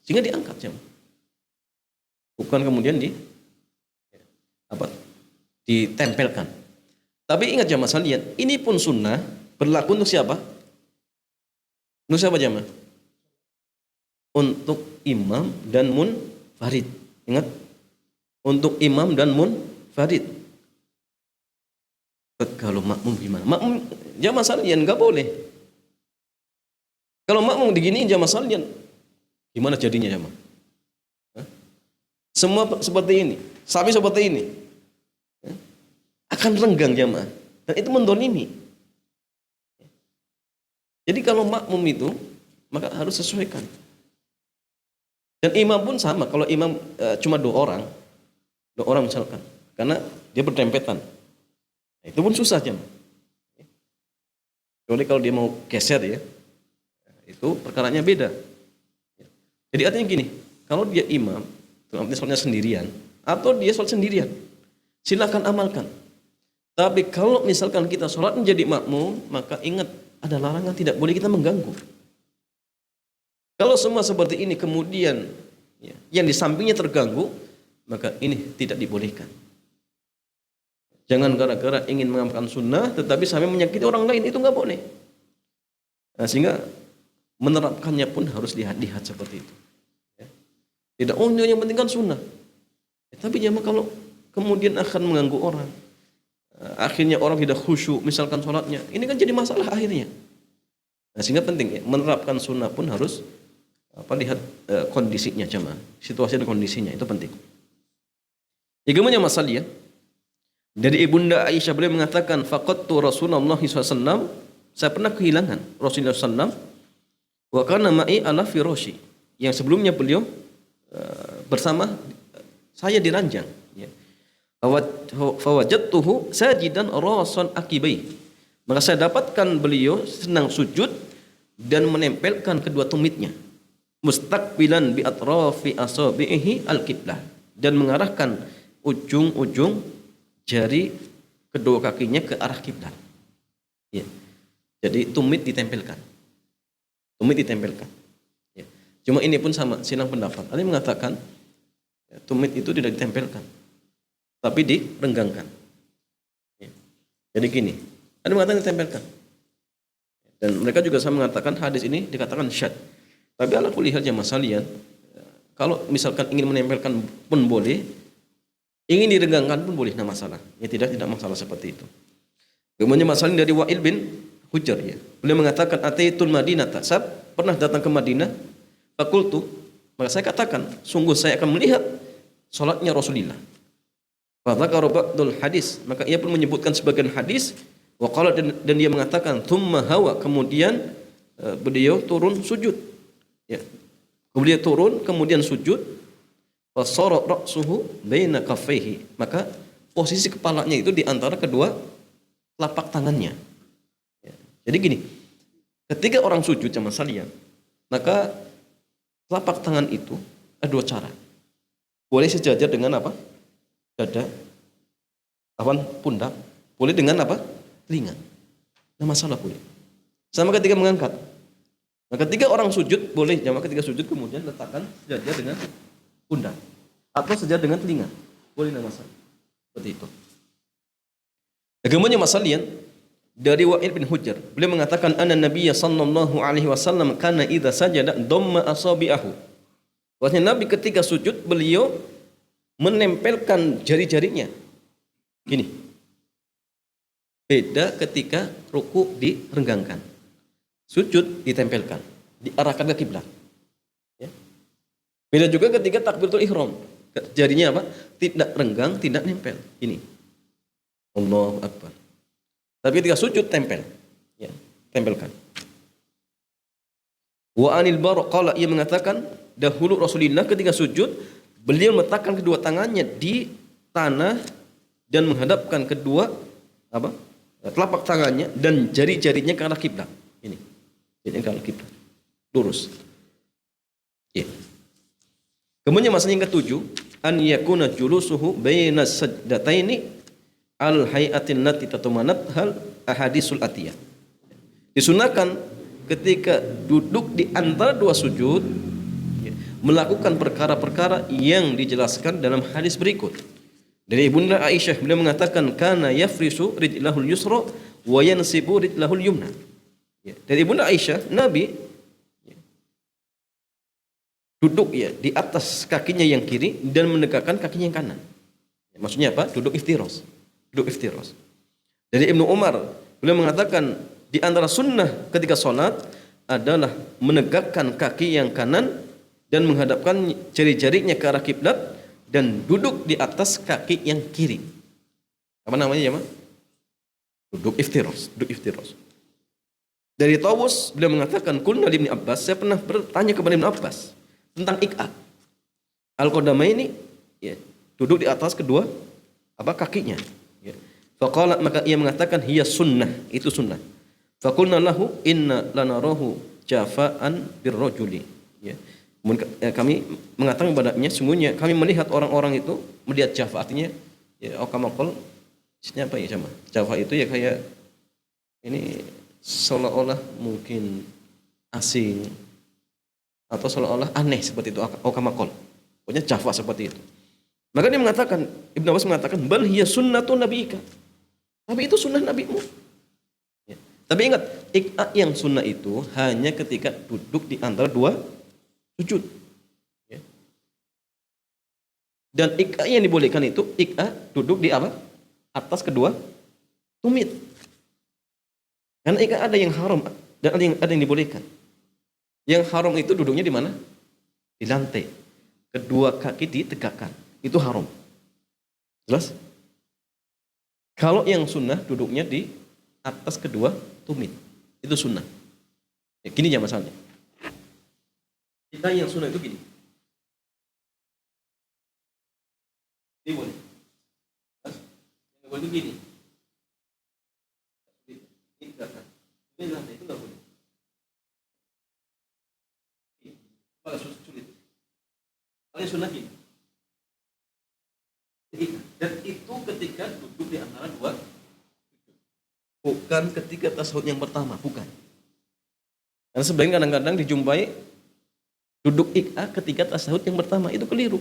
Sehingga diangkat ya. Bukan kemudian ditempelkan. Tapi ingat jamaah sekalian, ini pun sunnah berlaku untuk siapa? Untuk siapa jamaah? Untuk imam dan munfarid. Ingat, untuk imam dan munfarid. Kalau makmum gimana? Makmum jamaah sekalian nggak boleh. Kalau makmum diginiin jamaah sekalian, gimana jadinya jamaah? Semua seperti ini, sapi seperti ini, akan renggang jamaah, dan itu mendolimi. Jadi kalau makmum itu, maka harus sesuaikan. Dan imam pun sama. Kalau imam cuma dua orang misalkan, karena dia berdempetan, itu pun susah jamaah. Kecuali kalau dia mau geser ya, itu perkaranya beda. Jadi artinya gini, kalau dia imam, artinya sholatnya sendirian, atau dia sholat sendirian, silakan amalkan. Tapi kalau misalkan kita sholat menjadi makmum, maka ingat, ada larangan, tidak boleh kita mengganggu. Kalau semua seperti ini kemudian ya, yang di sampingnya terganggu, maka ini tidak dibolehkan. Jangan gara-gara ingin mengamalkan sunnah tetapi sampai menyakiti orang lain, itu nggak boleh. Nah, sehingga menerapkannya pun harus lihat seperti itu. Ya. Tidak, oh yang penting kan sunnah. Ya, tapi jamaah kalau kemudian akan mengganggu orang, akhirnya orang tidak khusyuk misalkan sholatnya, ini kan jadi masalah akhirnya. Nah, sehingga penting ya, menerapkan sunnah pun harus lihat kondisinya jamaah, situasi dan kondisinya, itu penting. Bagaimana masalah ya? Dari Ibunda Aisyah beliau mengatakan, faqattu Rasulullah SAW, saya pernah kehilangan Rasulullah SAW, wa kana ma'i ala firashi, yang sebelumnya beliau bersama saya di ranjang. Ya. Fawajadtuhu sajidan rasan akibai, maka saya dapatkan beliau senang sujud dan menempelkan kedua tumitnya, mustaqbilan bi atrafi asabihi al-qiblah, dan mengarahkan ujung-ujung jari kedua kakinya ke arah kiblat. Ya. Jadi tumit ditempelkan. Ya. Cuma ini pun sama, silang pendapat. Ada yang mengatakan ya, tumit itu tidak ditempelkan, tapi direnggangkan. Ya. Jadi gini, ada yang mengatakan ditempelkan. Dan mereka juga sama mengatakan hadis ini dikatakan syad. Tapi ala kulli hal jamaah sekalian, kalau misalkan ingin menempelkan pun boleh, ingin direnggangkan pun boleh, nah masalah. Ya tidak masalah seperti itu. Kemudian masalah dari Wa'il bin Hujr ya. Beliau mengatakan ataitul Madinah, saya pernah datang ke Madinah, fakultu, maka saya katakan, sungguh saya akan melihat salatnya Rasulullah. Fadzakara ba'dul hadis, maka ia pun menyebutkan sebagian hadis, wa qala, dan dia mengatakan thumma hawa, kemudian beliau turun sujud. Ya. Beliau turun kemudian sujud. Fasara ra'suhu baina kaffaihi, maka posisi kepalanya itu di antara kedua telapak tangannya. Ya. Jadi gini, ketika orang sujud jamaah sekalian, maka telapak tangan itu ada dua cara. Boleh sejajar dengan apa? Dada, pundak. Boleh dengan apa? Telinga. Nah masalah boleh. Sama ketika mengangkat. Nah ketika orang sujud boleh, jamaah ketika sujud kemudian letakkan sejajar dengan pundak atau sejajar dengan telinga, boleh nama masalah seperti itu. Bagaimana masalah dari Wa'il bin Hujr, beliau mengatakan anna Nabiyya sallallahu alaihi wasallam kana idza sajada dhamma asabi'ahu, bahwasanya Nabi ketika sujud beliau menempelkan jari-jarinya gini. Beda ketika ruku direnggangkan, sujud ditempelkan, diarahkan ke kiblat. Beda juga ketika takbiratul ihram, jarinya apa? Tidak renggang, tidak nempel. Ini. Allahu Akbar. Tapi ketika sujud tempel. Ya, tempelkan. Wa anil Bara' qala, ia mengatakan dahulu Rasulullah ketika sujud beliau meletakkan kedua tangannya di tanah dan menghadapkan kedua telapak tangannya dan jari-jarinya ke arah kiblat. Ini. Jarinya ke arah kiblat. Lurus. Ya. Kemudian masalah yang ketujuh, an yakuna julusuhu baina sajdataini al hayatin lati tatumanat hal ahadisul atiyah. Disunahkan ketika duduk di antara dua sujud melakukan perkara-perkara yang dijelaskan dalam hadis berikut. Dari Ibunda Aisyah beliau mengatakan kana yafrisu rijlahul yusra wa yansibu rijlahul yumna. Dari Ibunda Aisyah, Nabi duduk ya di atas kakinya yang kiri dan menegakkan kakinya yang kanan. Maksudnya apa? Duduk iftiros. Dari Ibnu Umar, beliau mengatakan di antara sunnah ketika sholat adalah menegakkan kaki yang kanan dan menghadapkan jari-jarinya ke arah kiblat dan duduk di atas kaki yang kiri. Apa namanya ya, Mas? Duduk iftiros. Dari Tawus, beliau mengatakan qulna li Ibnu Abbas, saya pernah bertanya kepada Ibnu Abbas tentang ik'at. Al-qadamaini ya, duduk di atas kedua kakinya. Ya. Faqala, maka ia mengatakan hiya sunnah, itu sunnah. Faqulna lahu inna lanarahu jafa'an birrajuli. Ya. Kami mengatakan kepadanya, sungguhnya kami melihat orang-orang itu melihat jafa, artinya ya okamakol, isinya apa ya sama? Jafa itu ya kayak ini seolah-olah mungkin asing atau seolah-olah aneh seperti itu, okamakol. Pokoknya jafa seperti itu. Maka dia mengatakan, Ibnu Abbas mengatakan, bal hiya sunnatun nabiyika. Tapi itu sunnah nabimu. Ya. Tapi ingat, iqa yang sunnah itu hanya ketika duduk di antara dua sujud. Ya. Dan iqa yang dibolehkan itu iqa duduk di apa? Atas kedua tumit. Karena iqa ada yang haram dan ada yang dibolehkan. Yang haram itu duduknya di mana? Di lantai. Kedua kaki ditegakkan. Itu haram. Jelas? Kalau yang sunnah duduknya di atas kedua tumit. Itu sunnah. Ya, gini ya masalahnya. Kita yang sunnah itu gini. Ini boleh. Yang boleh itu gini. Ini tegakkan. Ini lantai itu nggak boleh. Malah sulit. Kalau yang sunnah gini. Dan itu ketika duduk di antara dua, bukan ketika tasyahud yang pertama, bukan. Karena sebenarnya kadang-kadang dijumpai duduk iqa ketika tasyahud yang pertama, itu keliru.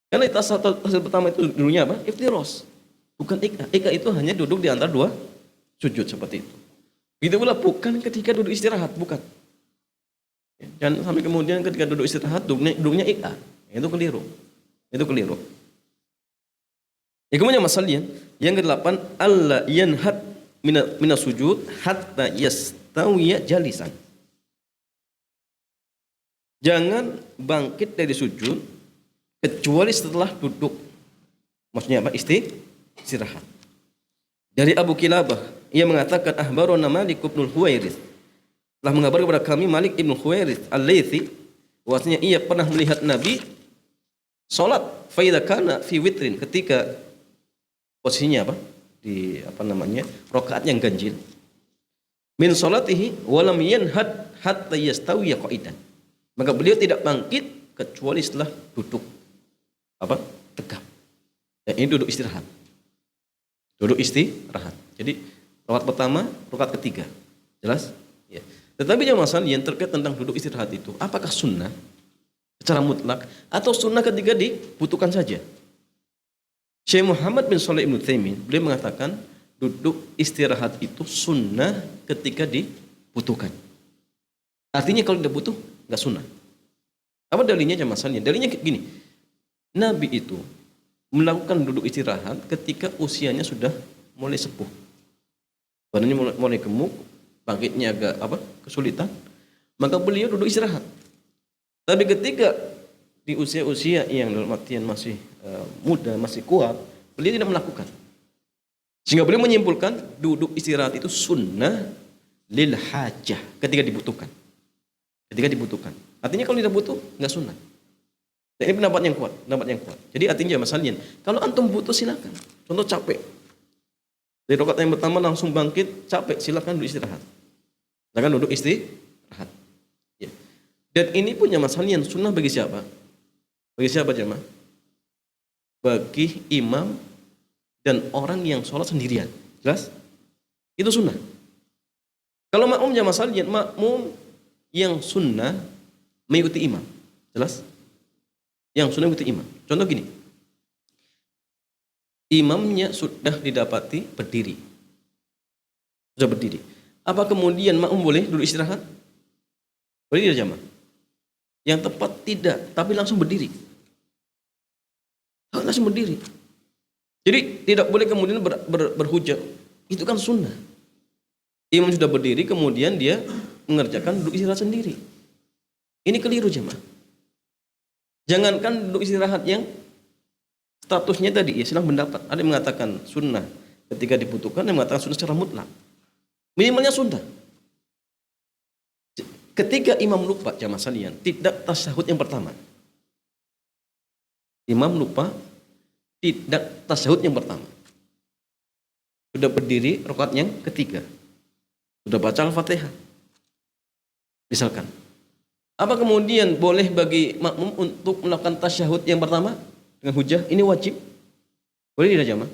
Karena tasyahud pertama itu dulunya apa? Iftiros, bukan iqa. Iqa itu hanya duduk di antara dua sujud seperti itu. Begitu pula bukan ketika duduk istirahat, bukan. Dan sampai kemudian ketika duduk istirahat duduknya iqa, itu keliru. Itu keliru. Kemudian masalah yang ke-8, alla yanhat minas sujud hatta yastawiya jalisan. Jangan bangkit dari sujud kecuali setelah duduk. Maksudnya apa? Istirahat. Dari Abu Kilabah, ia mengatakan ahbarona Malik ibn Huwairits, telah mengabarkan kepada kami Malik ibn Huwairits al-Laythi, bahwasanya ia pernah melihat Nabi salat fa idza kana fi witrin, ketika posisinya apa? Di rakaat yang ganjil. Min salatihi wa lam yanhad hatta yastawiya qa'idan. Maka beliau tidak bangkit kecuali setelah duduk tegap. Dan ini duduk istirahat. Duduk istirahat. Jadi rakaat pertama, rakaat ketiga. Jelas? Ya. Tetapi yang masalah yang terkait tentang duduk istirahat itu, apakah sunnah secara mutlak atau sunnah ketika dibutuhkan saja? Syekh Muhammad bin Shalih Ibnu Utsaimin beliau mengatakan duduk istirahat itu sunnah ketika dibutuhkan. Artinya kalau tidak butuh nggak sunnah. Apa dalilnya aja masalahnya? Dalilnya gini, Nabi itu melakukan duduk istirahat ketika usianya sudah mulai sepuh, badannya mulai gemuk, bangkitnya agak kesulitan, maka beliau duduk istirahat. Tapi ketika di usia-usia yang dalam artian masih muda, masih kuat, beliau tidak melakukan. Sehingga beliau menyimpulkan duduk istirahat itu sunnah lil hajah, ketika dibutuhkan. Ketika dibutuhkan. Artinya kalau tidak butuh, nggak sunnah. Dan ini pendapat yang kuat. Jadi artinya masalahnya, kalau antum butuh silakan. Contoh capek. Dari rakaat yang pertama langsung bangkit, capek, silakan duduk istirahat. Silakan duduk istirahat. Ya. Dan ini punya masalahnya sunnah bagi siapa? Bagi siapa jemaah? Bagi imam dan orang yang sholat sendirian. Jelas? Itu sunnah. Kalau makmum jemaah sekalian, makmum yang sunnah mengikuti imam. Jelas? Yang sunnah mengikuti imam. Contoh gini. Imamnya sudah didapati berdiri. Sudah berdiri. Apa kemudian makmum boleh duduk istirahat? Boleh tidak jemaah? Yang tepat tidak, tapi langsung berdiri. Langsung berdiri. Jadi tidak boleh kemudian berhujah. Itu kan sunnah. Imam sudah berdiri, kemudian dia mengerjakan duduk istirahat sendiri. Ini keliru jemaah. Jangankan duduk istirahat yang statusnya tadi, ya silang pendapat. Ada yang mengatakan sunnah ketika dibutuhkan, ada yang mengatakan sunnah secara mutlak. Minimalnya sunnah. Ketika imam lupa jamaah sekalian, tidak tasyahud yang pertama. Imam lupa, tidak tasyahud yang pertama. Sudah berdiri rakaat yang ketiga. Sudah baca Al-Fatihah. Misalkan. Apa kemudian boleh bagi makmum untuk melakukan tasyahud yang pertama dengan hujah? Ini wajib. Boleh tidak jamaah?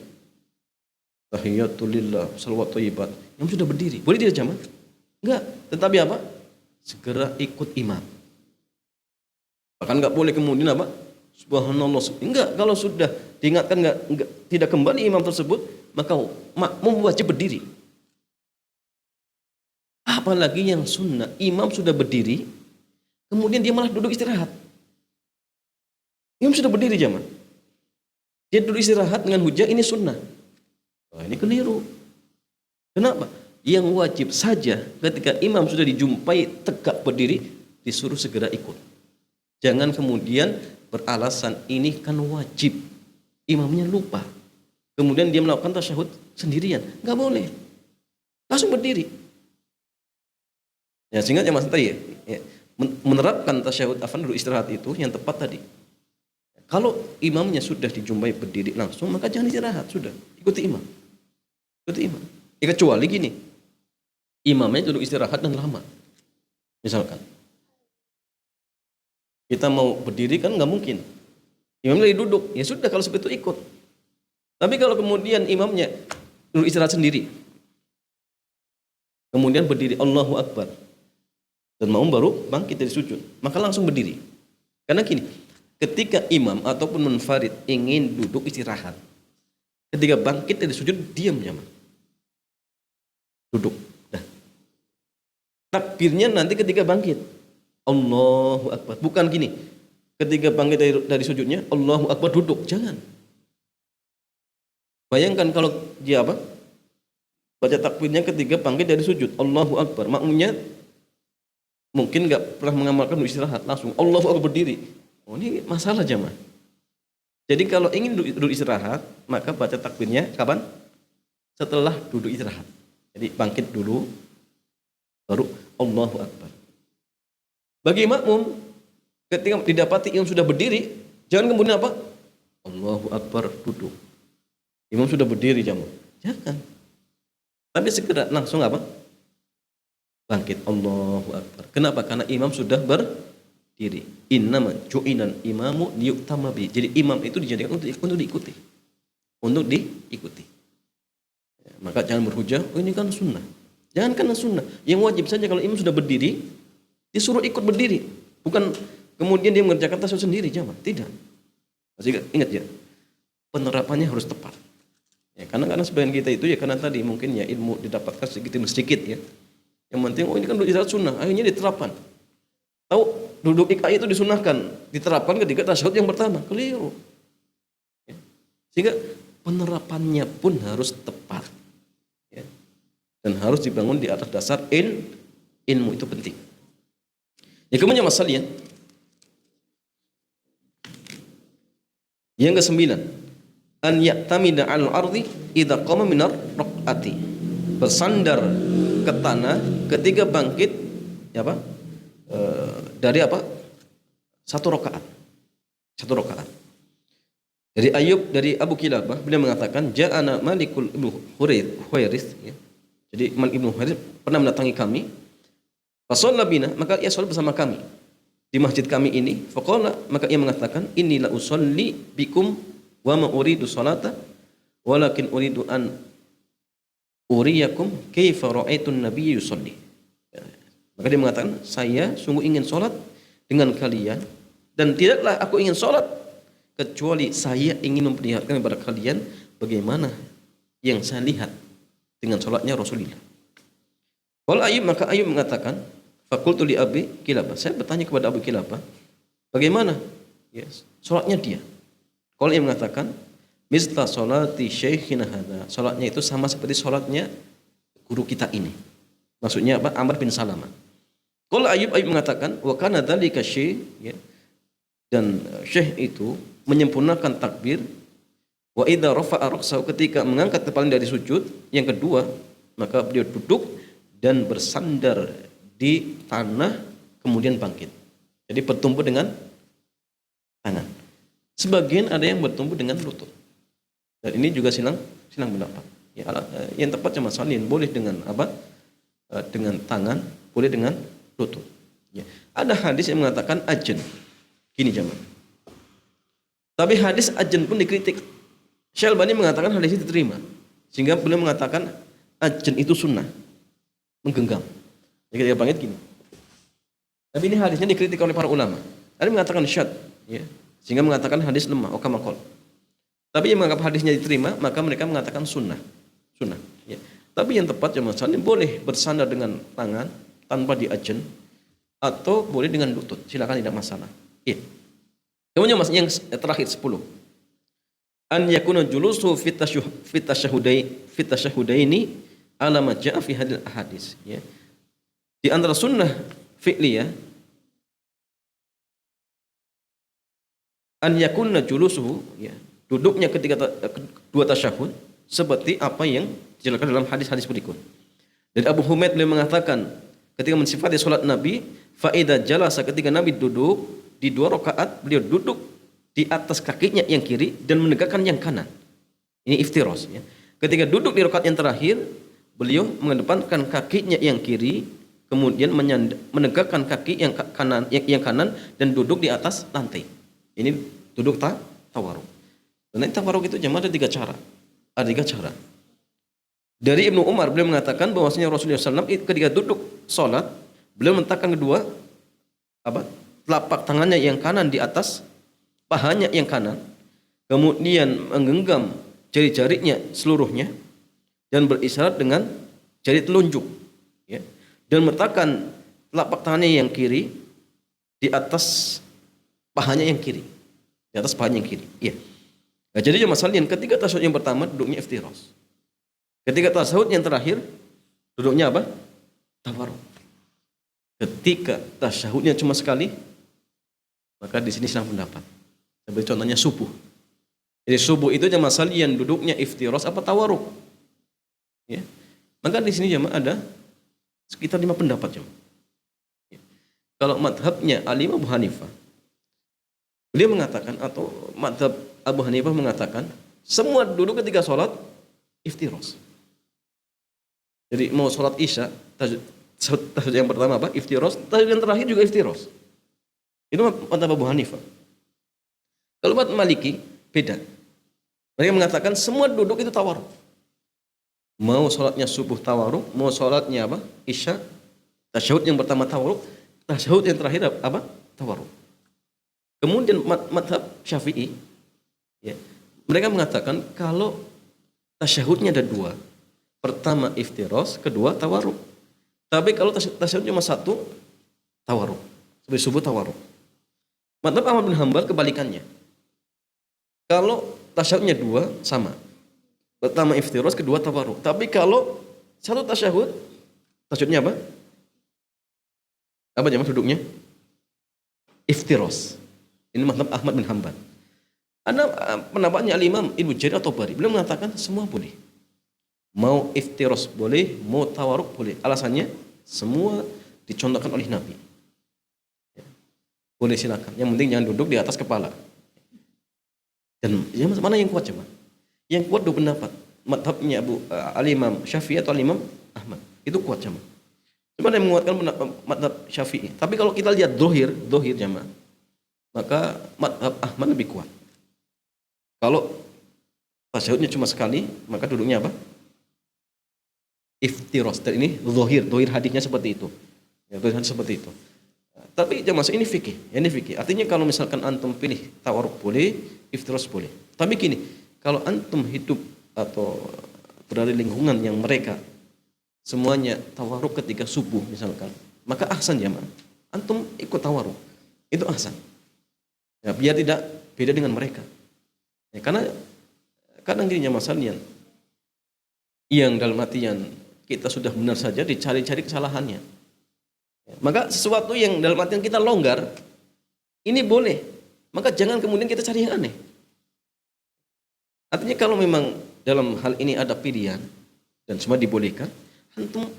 Tahiyatulillah, salawat thayyibat. Yang sudah berdiri. Boleh tidak jamaah? Enggak. Tetapi apa? Segera ikut imam. Bahkan nggak boleh kemudian apa? Subhanallah. Enggak, kalau sudah diingatkan enggak tidak kembali imam tersebut, maka makmum wajib berdiri. Apalagi yang sunnah, imam sudah berdiri, kemudian dia malah duduk istirahat. Imam sudah berdiri jamaah. Dia duduk istirahat dengan hujah ini sunnah. Wah, ini keliru. Kenapa? Yang wajib saja ketika imam sudah dijumpai tegak berdiri, disuruh segera ikut. Jangan kemudian beralasan ini kan wajib. Imamnya lupa. Kemudian dia melakukan tasyahud sendirian. Nggak boleh. Langsung berdiri. Ya, sehingga ya Mas tadi ya, menerapkan tasyahud dulu istirahat itu yang tepat tadi. Kalau imamnya sudah dijumpai berdiri langsung, maka jangan istirahat, sudah. Ikuti imam. Ikuti imam. Ya, kecuali gini, imamnya duduk istirahat dan lama. Misalkan, kita mau berdiri kan nggak mungkin. Imamnya lagi duduk, ya sudah kalau seperti itu ikut. Tapi kalau kemudian imamnya duduk istirahat sendiri, kemudian berdiri, Allahu Akbar, dan mau baru bangkit dari sujud, maka langsung berdiri. Karena gini, ketika imam ataupun munfarid ingin duduk istirahat, ketika bangkit dari sujud, diam nyaman. Duduk. Nah. Takbirnya nanti ketika bangkit. Allahu Akbar. Bukan gini, ketika bangkit dari sujudnya, Allahu Akbar duduk. Jangan. Bayangkan kalau dia apa? Baca takbirnya ketika bangkit dari sujud. Allahu Akbar. Makmumnya mungkin nggak pernah mengamalkan duduk istirahat. Langsung Allahu Akbar berdiri. Oh, ini masalah jamaah. Jadi kalau ingin duduk istirahat, maka baca takbirnya kapan? Setelah duduk istirahat. Jadi bangkit dulu, baru Allahu Akbar. Bagi makmum, ketika didapati imam sudah berdiri, jangan kemudian apa? Allahu Akbar duduk. Imam sudah berdiri jamaah. Jangan. Tapi segera langsung apa? Bangkit Allahu Akbar. Kenapa? Karena imam sudah berdiri. Innama ju'inan imamu liyu'tama bi. Jadi imam itu dijadikan untuk diikuti. Untuk diikuti. Ya, maka jangan berhujah, oh ini kan sunnah. Jangan karena sunnah. Yang wajib saja kalau imam sudah berdiri, disuruh ikut berdiri. Bukan kemudian dia mengerjakan tasyahud sendiri, jamaah. Tidak. Masih ingat ya, penerapannya harus tepat. Ya, karena sebagian kita itu ya karena tadi mungkin ya ilmu didapatkan sedikit ya. Yang penting oh ini kan istirahat sunnah, akhirnya diterapkan. Tahu duduk iqai itu disunahkan, diterapkan ketika tasyahud yang pertama, keliru. Ya. Sehingga penerapannya pun harus tepat. Ya. Dan harus dibangun di atas dasar ilmu itu penting. Ya, kemudian masalahnya yang ke-9, an ya'tamida 'alal ardi idza qama minar raq'ati. Bersandar ke tanah ketika bangkit ya apa? Dari apa? Satu rakaat. Dari Ayub dari Abu Kilabah beliau mengatakan ja'ana Malikul Ibnu Huwairis ya. Jadi Malik Ibnu Huwairis pernah mendatangi kami. Fasalla bina, maka ia salat bersama kami di masjid kami ini. Faqala, maka ia mengatakan inni la usolli bikum wa ma uridu salata walakin uridu an uriyakum kaifa ra'aitun nabiyya yusolli. Ya. Maka dia mengatakan saya sungguh ingin salat dengan kalian dan tidaklah aku ingin salat kecuali saya ingin memperlihatkan kepada kalian bagaimana yang saya lihat dengan salatnya Rasulullah. Qala Ayyub, maka Ayyub mengatakan faqultu li Abi Kilabah, saya bertanya kepada Abu Kilabah bagaimana ya salatnya dia. Qala ia mengatakan misla salati syekhina hadza, salatnya itu sama seperti salatnya guru kita ini. Maksudnya apa? Amr bin Salamah. Qala Ayyub mengatakan wa kana dzalika syekh ya. Dan syekh itu menyempurnakan takbir wa idza rafa'a ra'sahu, ketika mengangkat kepalanya dari sujud. Yang kedua, maka beliau duduk dan bersandar di tanah kemudian bangkit. Jadi bertumpu dengan tangan. Sebagian ada yang bertumpu dengan lutut. Dan ini juga silang pendapat. Ya, yang tepat cuma salin, boleh dengan apa? Dengan tangan, boleh dengan lutut. Ya. Ada hadis yang mengatakan ajn. Gini jamaah. Tapi hadis ajn pun dikritik. Syalbani mengatakan hadis itu diterima. Sehingga beliau mengatakan ajn itu sunnah. Menggenggam. Jadi ketika bangkit gini. Tapi ini hadisnya dikritik oleh para ulama. Ada yang mengatakan syad. Ya. sehingga mengatakan hadis lemah, okamakol. Tapi yang menganggap hadisnya diterima, maka mereka mengatakan sunnah. Ya. Tapi yang tepat jamaah sekalian boleh bersandar dengan tangan tanpa diajen atau boleh dengan lutut, silakan, tidak masalah. Ya. Kemudian yang terakhir 10. An yakuna julusu fit tasyahudaini ala ma jaa fi hadil ahadis, ya. Di antara sunnah fi'liyah an yakuna julusuhu, ya, duduknya ketika dua tasyahud seperti apa yang dijelaskan dalam hadis-hadis berikut. Dan Abu Humaid beliau mengatakan ketika mensifati salat Nabi, fa idza jalasa, ketika Nabi duduk di 2 rakaat, beliau duduk di atas kakinya yang kiri dan menegakkan yang kanan. Ini iftiros, ya. Ketika duduk di rakaat yang terakhir, beliau mengedepankan kakinya yang kiri, kemudian menegakkan kaki yang kanan dan duduk di atas lantai. Ini duduk tawaruk. Dan tawaruk itu jemaah ada 3 cara. Ada 3 cara. Dari Ibnu Umar, beliau mengatakan bahwasanya Rasulullah SAW ketika duduk sholat, beliau meletakkan kedua telapak tangannya yang kanan di atas pahanya yang kanan, kemudian menggenggam jari-jarinya seluruhnya dan berisyarat dengan jari telunjuk, ya, dan meletakkan telapak tangannya yang kiri di atas pahanya yang kiri, di atas pahanya yang kiri. Ya. Nah, jadi masalahnya ketika tasyahud yang pertama duduknya iftiras. Ketika tasyahud yang terakhir duduknya apa? Tawarruk. Ketika tasyahudnya cuma sekali, maka di sini sedang pendapat. Seperti contohnya subuh. Jadi subuh itu jamaah sekalian duduknya iftiras apa tawarruk? Ya. Maka di sini jamaah ada sekitar 5 pendapat jamaah. Ya. Kalau madhabnya Al-Imam Abu Hanifah, beliau mengatakan, atau madhab Abu Hanifah mengatakan, semua duduk ketika sholat iftiras. Jadi mau sholat isya, tahajud yang pertama apa? Iftiras, tahajud yang terakhir juga iftiras. Itu madhab Abu Hanifah. Kalau madhab Maliki beda. Mereka mengatakan semua duduk itu tawarruk. Mau sholatnya subuh tawarruk, mau sholatnya apa? Isya, tasyahud yang pertama tawarruk, tasyahud yang terakhir apa? Tawarruk. Kemudian madhab Syafi'i, ya, mereka mengatakan kalau tasyahudnya ada 2. Pertama iftiras, kedua tawarruk. Tapi kalau tasyahud cuma 1, tawarruk. Seperti subuh tawarruk. Madhab Ahmad bin Hanbal kebalikannya. Kalau tasyahudnya 2 sama. Pertama iftiras, kedua tawarruk. Tapi kalau 1 tasyahud, tasyahudnya apa? Apa jemaah duduknya? Iftiras. Ini madhab Ahmad bin Hanbal. Ada pendapatnya Al-Imam Ibnu Jarir at-Tabari. Beliau mengatakan semua boleh. Mau iftiras boleh, mau tawarruk boleh. Alasannya semua dicontohkan oleh Nabi. Ya. Boleh silakan. Yang penting jangan duduk di atas kepala. Dan mana yang kuat coba? Yang kuat 2 pendapat. Madhabnya Al-Imam Syafi'i atau Al-Imam Ahmad. Itu kuat jemaah. Cuma yang menguatkan madhab Syafi'i. Tapi kalau kita lihat dohir jemaah, maka madhab Ahmad lebih kuat. Kalau tasyahudnya cuma sekali, maka duduknya apa? Iftiras. Dan ini dohir hadisnya seperti itu. Ya, dohir hadis seperti itu. Tapi jemaah ini fikih. Ini fikih. Artinya kalau misalkan antum pilih tawarruk boleh, iftiras boleh. Tapi gini, kalau antum hidup atau berada di lingkungan yang mereka semuanya tawarruk ketika subuh misalkan, maka ahsan jemaah. Antum ikut tawarruk. Itu ahsan. Ya, biar tidak beda dengan mereka. Ya, karena kadang gini jemaah sekalian, yang dalam artian kita sudah benar saja dicari-cari kesalahannya. Ya, maka sesuatu yang dalam artian kita longgar, ini boleh. Maka jangan kemudian kita cari yang aneh. Artinya kalau memang dalam hal ini ada pilihan dan semua dibolehkan, antum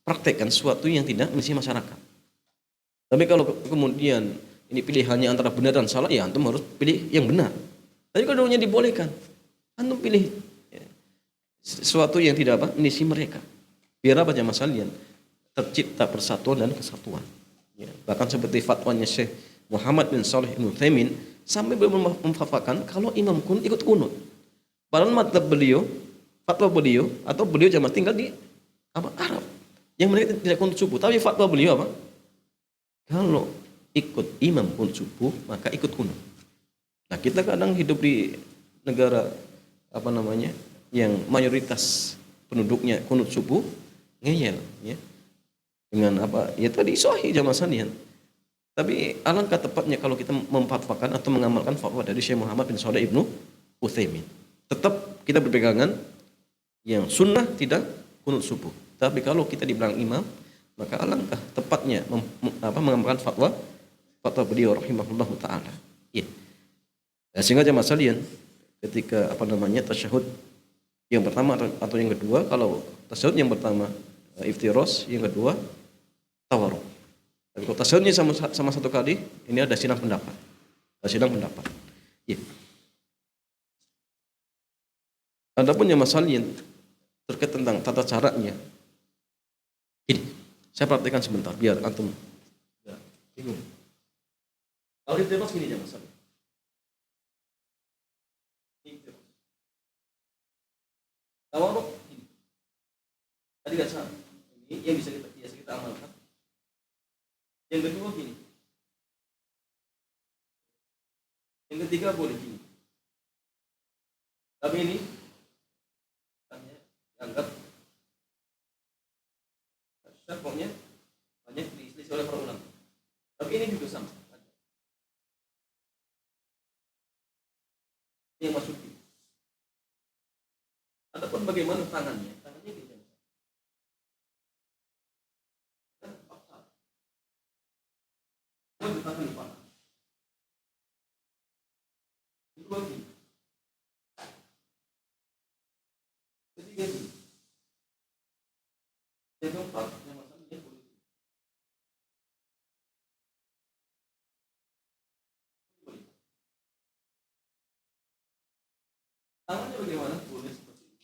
praktekkan sesuatu yang tidak mesti masyarakat. Tapi kalau kemudian ini pilihannya antara benar dan salah, ya antum harus pilih yang benar. Tapi kalau dulunya dibolehkan, antum pilih sesuatu yang tidak apa mengisi mereka. Biar apa jemaah sekalian? Tercipta persatuan dan kesatuan. Ya, bahkan seperti fatwanya Syekh Muhammad bin Shalih Ibnu Utsaimin sampai beliau memfatwakan kalau imam kunut ikut kunut. Padahal madhab beliau, fatwa beliau atau beliau jemaah tinggal di Arab. Yang mereka tidak kunut subuh, tapi fatwa beliau apa? Kalau ikut imam kunut subuh, maka ikut kunut. Nah, kita kadang hidup di negara apa namanya yang mayoritas penduduknya kunut subuh, ngeyel ya dengan apa ya tadi sahih jamaah sekalian. Tapi alangkah tepatnya kalau kita memfatwakan atau mengamalkan fatwa dari Syekh Muhammad bin Shalih Ibnu Utsaimin. Tetap kita berpegangan yang sunnah tidak kunut subuh. Tapi kalau kita di belakang imam, maka alangkah tepatnya mengamalkan fatwa beliau rahimahullah taala. Ya. Nah, sehingga jamaah sekalian ketika apa namanya tasyahud yang pertama atau yang kedua, kalau tasyahud yang pertama iftiros, yang kedua tawarruk. Tapi kalau tasyahudnya sama satu kali, ini ada sidang pendapat. Ada sidang pendapat. Ya. Adapun yang masalahnya terkait tentang tata caranya, ini saya praktekkan sebentar biar antum ya, bingung. Kalau iftiros gini aja masalah. Tawarruk ini. Tadi nggak salah. Ini yang bisa kita amalkan. Yang kedua gini. Yang ketiga boleh gini. Tapi ini dianggap pokoknya banyak diselisih oleh para ulama. Tapi ini juga sama. Yang masuk ini. Ataupun bagaimana tangannya? Tangannya gini. Tangan lupa. Itu lagi. Ketiga ini. Yang keempat yang masalahnya politik. Tangannya bagaimana? Boleh seperti ini.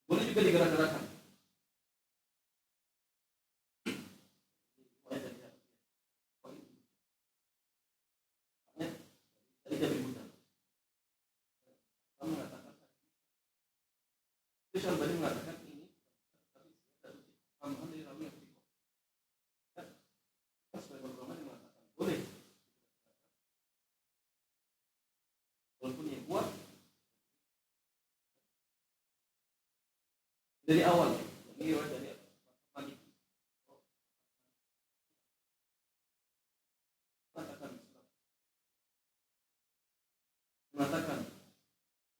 Boleh juga digerak-gerakkan. Jadi dia berputar. Kamu mengatakan, itu tadi mengatakan ini, tapi tambahan dari rawi yang sebagai ulama mengatakan boleh. Walaupun yang kuat dari awal. Ini dari pagi. Mengatakan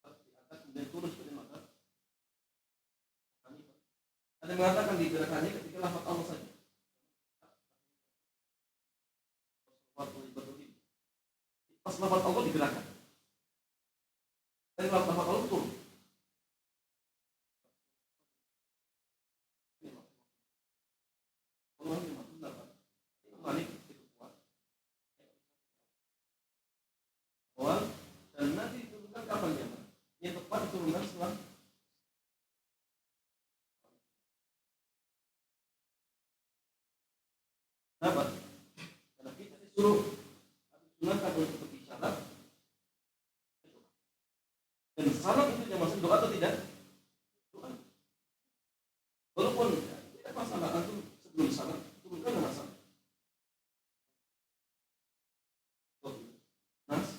akan kemudian turun seperti mata. Ada mengatakan di gerakannya ketika lafaz Allah saja. Pas lafaz Allah digerakkan. Dan lafaz Allah turun. Allah Malik itu kuat. Awal dan nanti diturunkan kapan ya? Yang tepat diturunkan setelah kenapa? Karena kita disuruh gunakan untuk berbicara dan salam itu yang masuk doa atau tidak? Doa. Walaupun tidak masalah antum sebelum salam turunkan masalah. Nas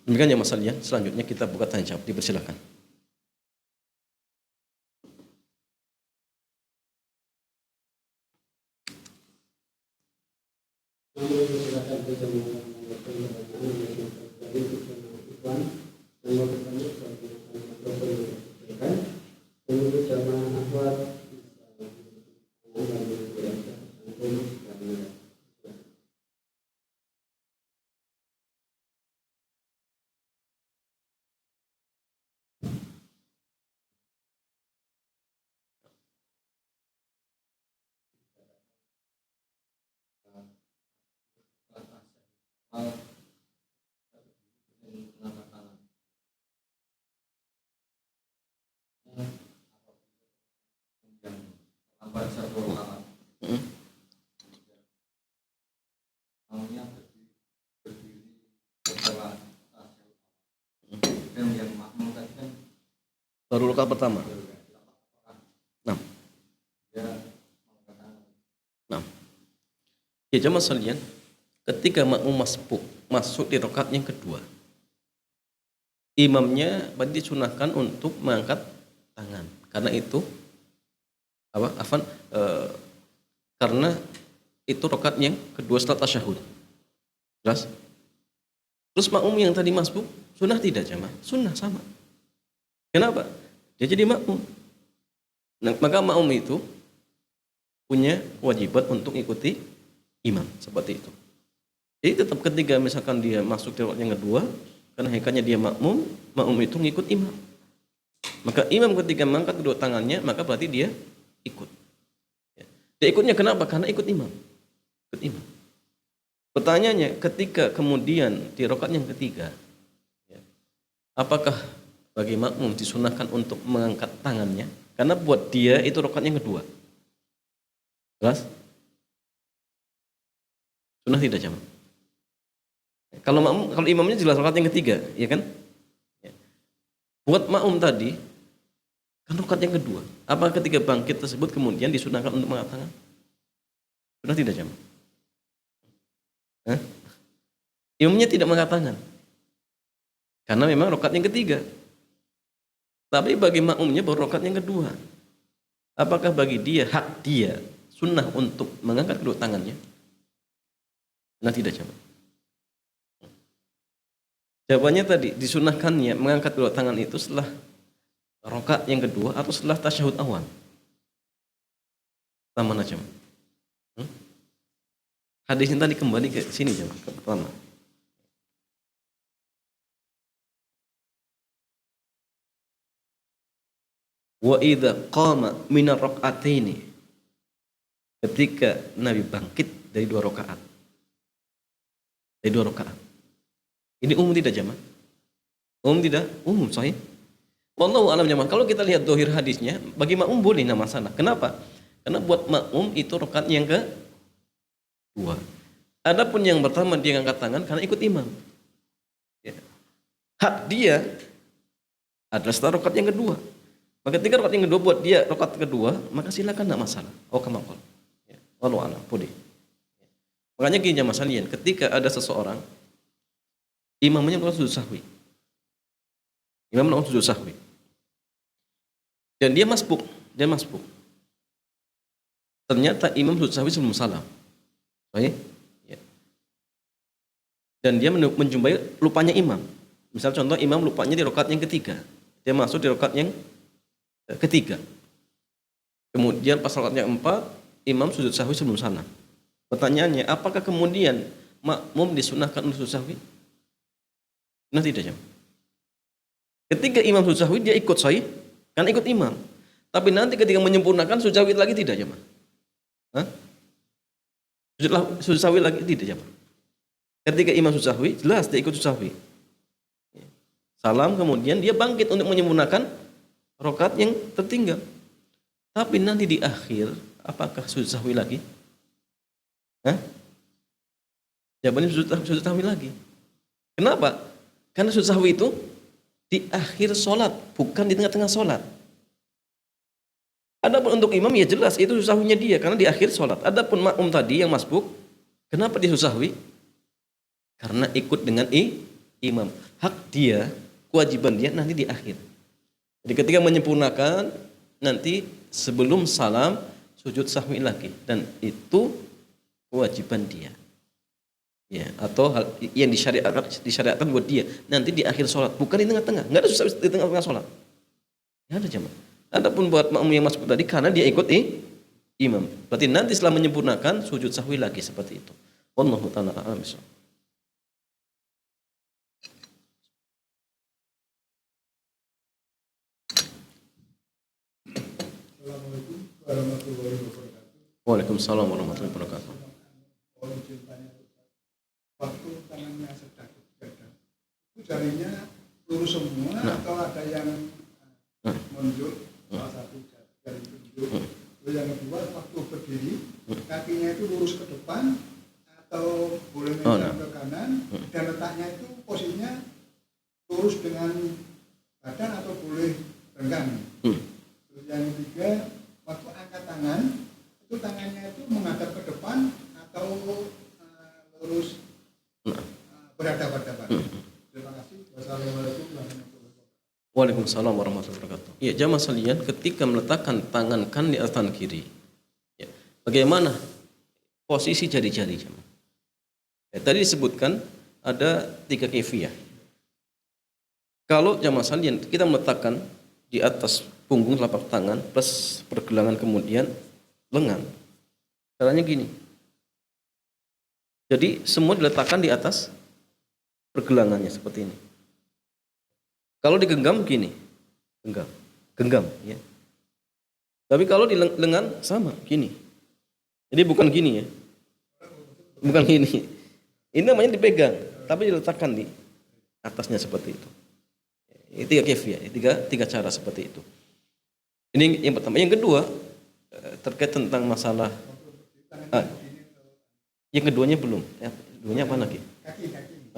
demikian yang masalahnya. Selanjutnya kita buka tanya jawab. Dipersilakan. Baru rakaat pertama. Nah. Nah. Ya jemaah sekalian, ketika makmum masuk di rakaat yang kedua, imamnya disunahkan untuk mengangkat tangan. Karena itu karena itu rakaat yang kedua setelah tasyahud. Jelas? Terus makmum yang tadi masbuk, sunnah tidak jemaah? Sunnah sama. Kenapa? Dia jadi makmum. Nah, maka makmum itu punya kewajiban untuk ikuti imam seperti itu. Jadi tetap ketika misalkan dia masuk di rakaat yang kedua, karena hakikatnya dia makmum itu ngikut imam. Maka imam ketika mengangkat kedua tangannya, maka berarti dia ikut. Dia ikutnya kenapa? Karena ikut imam. Ikut imam. Pertanyaannya, ketika kemudian di rakaat yang ketiga, apakah bagi makmum disunahkan untuk mengangkat tangannya? Karena buat dia itu rakaat yang kedua. Jelas? Sunnah tidak jemaah? Kalau imamnya jelas rakaat yang ketiga, ya kan? Buat makmum tadi kan rakaat yang kedua. Apa ketika bangkit tersebut kemudian disunahkan untuk mengangkat tangan? Sunnah tidak jemaah? Imamnya tidak mengangkat tangan. Karena memang rakaat yang ketiga. Tapi bagi makmumnya baru rakaat yang kedua. Apakah bagi dia, hak dia, sunnah untuk mengangkat kedua tangannya? Nah tidak jemaah. Jawabannya tadi, disunahkannya mengangkat kedua tangan itu setelah rakaat yang kedua atau setelah tasyahud awal. Mana jemaah? Hadisnya tadi kembali ke sini jemaah, ke pertama. Wa idza qama min ar-rak'ataini, ketika Nabi bangkit dari dua rakaat. Dari dua rakaat. Ini umum tidak jemaah? Umum tidak? Umum sahih. Wallahu a'lam jemaah. Kalau kita lihat dohir hadisnya, bagi makmum boleh nama masalah. Kenapa? Karena buat makmum itu rakaat yang kedua. Adapun yang pertama dia angkat tangan karena ikut imam. Ya. Hak dia adalah setelah rakaat yang kedua. Maka ketika rakaat yang kedua buat dia rakaat kedua, maka silakan tidak masalah. Oh kama qala. Ya. Wallahu a'lam, boleh. Ya. Makanya gini jemaah sekalian, ketika ada seseorang imamnya melakukan sujud sahwi. Imam melakukan sujud sahwi. Dan dia masbuk. Ternyata imam sujud sahwi sebelum salam. Baik? Ya. Dan dia menjumpai lupanya imam. Misal contoh imam lupanya di rakaat yang ketiga. Dia masuk di rakaat yang ketiga. Kemudian pas rakaat yang keempat, imam sujud sahwi sebelum salam. Pertanyaannya, apakah kemudian makmum disunahkan untuk sujud sahwi? Nah tidak jemaah. Ketika imam sujud sahwi dia ikut sahih, kan ikut imam. Tapi nanti ketika menyempurnakan sujud sahwi lagi tidak jemaah. Sujud sahwi lagi tidak jemaah. Ketika imam sujud sahwi jelas dia ikut sujud sahwi. Salam kemudian dia bangkit untuk menyempurnakan rakaat yang tertinggal. Tapi nanti di akhir apakah sujud sahwi lagi? Jawabannya sujud sahwi lagi. Kenapa? Karena sujud sahwi itu di akhir sholat, bukan di tengah-tengah sholat. Adapun untuk imam ya jelas itu sujud sahwinya dia karena di akhir sholat. Adapun makmum tadi yang masbuk, kenapa dia sujud sahwi? Karena ikut dengan imam. Hak dia, kewajiban dia nanti di akhir. Jadi ketika menyempurnakan nanti sebelum salam sujud sahwi lagi dan itu kewajiban dia. Ya, atau hal yang disyariatkan buat dia nanti di akhir sholat, bukan di tengah-tengah. Nggak ada susah di tengah-tengah sholat. Nggak ada jemaah. Adapun buat makmum yang masuk tadi karena dia ikut imam. Berarti nanti setelah menyempurnakan sujud sahwi lagi seperti itu. Wallahu ta'ala a'lam. Assalamualaikum warahmatullahi wabarakatuh. Waalaikumsalam warahmatullahi wabarakatuh. Waktu tangannya sedang jadah, itu jarinya lurus semua atau ada yang menunjuk salah satu jari tunjuk. Terus yang kedua waktu berdiri kakinya itu lurus ke depan atau boleh menjauh ke kanan dan letaknya itu posisinya lurus dengan badan atau boleh renggang. Terus yang ketiga waktu angkat tangan itu tangannya itu menghadap ke depan atau lurus berhadapan-hadapan. Terima kasih. Wassalamualaikum warahmatullahi wabarakatuh. Waalaikumsalam warahmatullahi wabarakatuh. Ya, jamaah sekalian, ketika meletakkan tangan kan di atas tangan kiri, ya, bagaimana posisi jari-jari jamaah? Ya, tadi disebutkan ada 3 kaifiyah. Kalau jamaah sekalian kita meletakkan di atas punggung telapak tangan plus pergelangan kemudian lengan, caranya gini. Jadi semua diletakkan di atas pergelangannya seperti ini. Kalau digenggam gini, genggam, ya. Tapi kalau di lengan sama, gini. Jadi bukan gini ya, bukan gini. Ini namanya dipegang, tapi diletakkan di atasnya seperti itu. Ini 3 kaifiyah, tiga cara seperti itu. Ini yang pertama. Yang kedua terkait tentang masalah. Yang keduanya belum. Ya, keduanya apa lagi?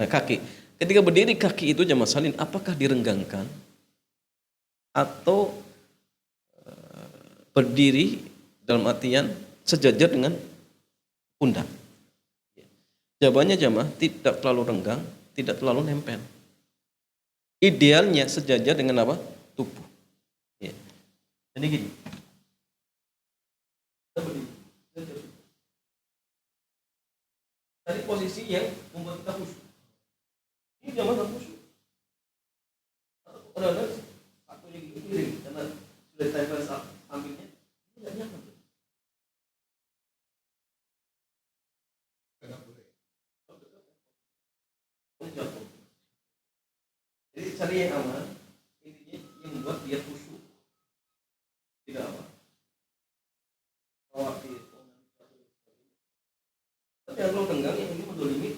Kaki. Ketika berdiri kaki itu jamaah salin, apakah direnggangkan atau berdiri dalam artian sejajar dengan pundak? Jawabannya jamaah tidak terlalu renggang, tidak terlalu nempel. Idealnya sejajar dengan apa? Tubuh. Ya. Jadi gini. Kita berdiri. Dari posisi yang membuat kita khusyuk. Ini jamaah tak khusyuk. Ada satu yang kiri karena sudah ditempel sampingnya, ini nggak nyaman. Jadi cari yang aman, intinya yang membuat dia khusyuk, tidak apa, khawatir. Tapi kalau tenggang yang ini mendolimi,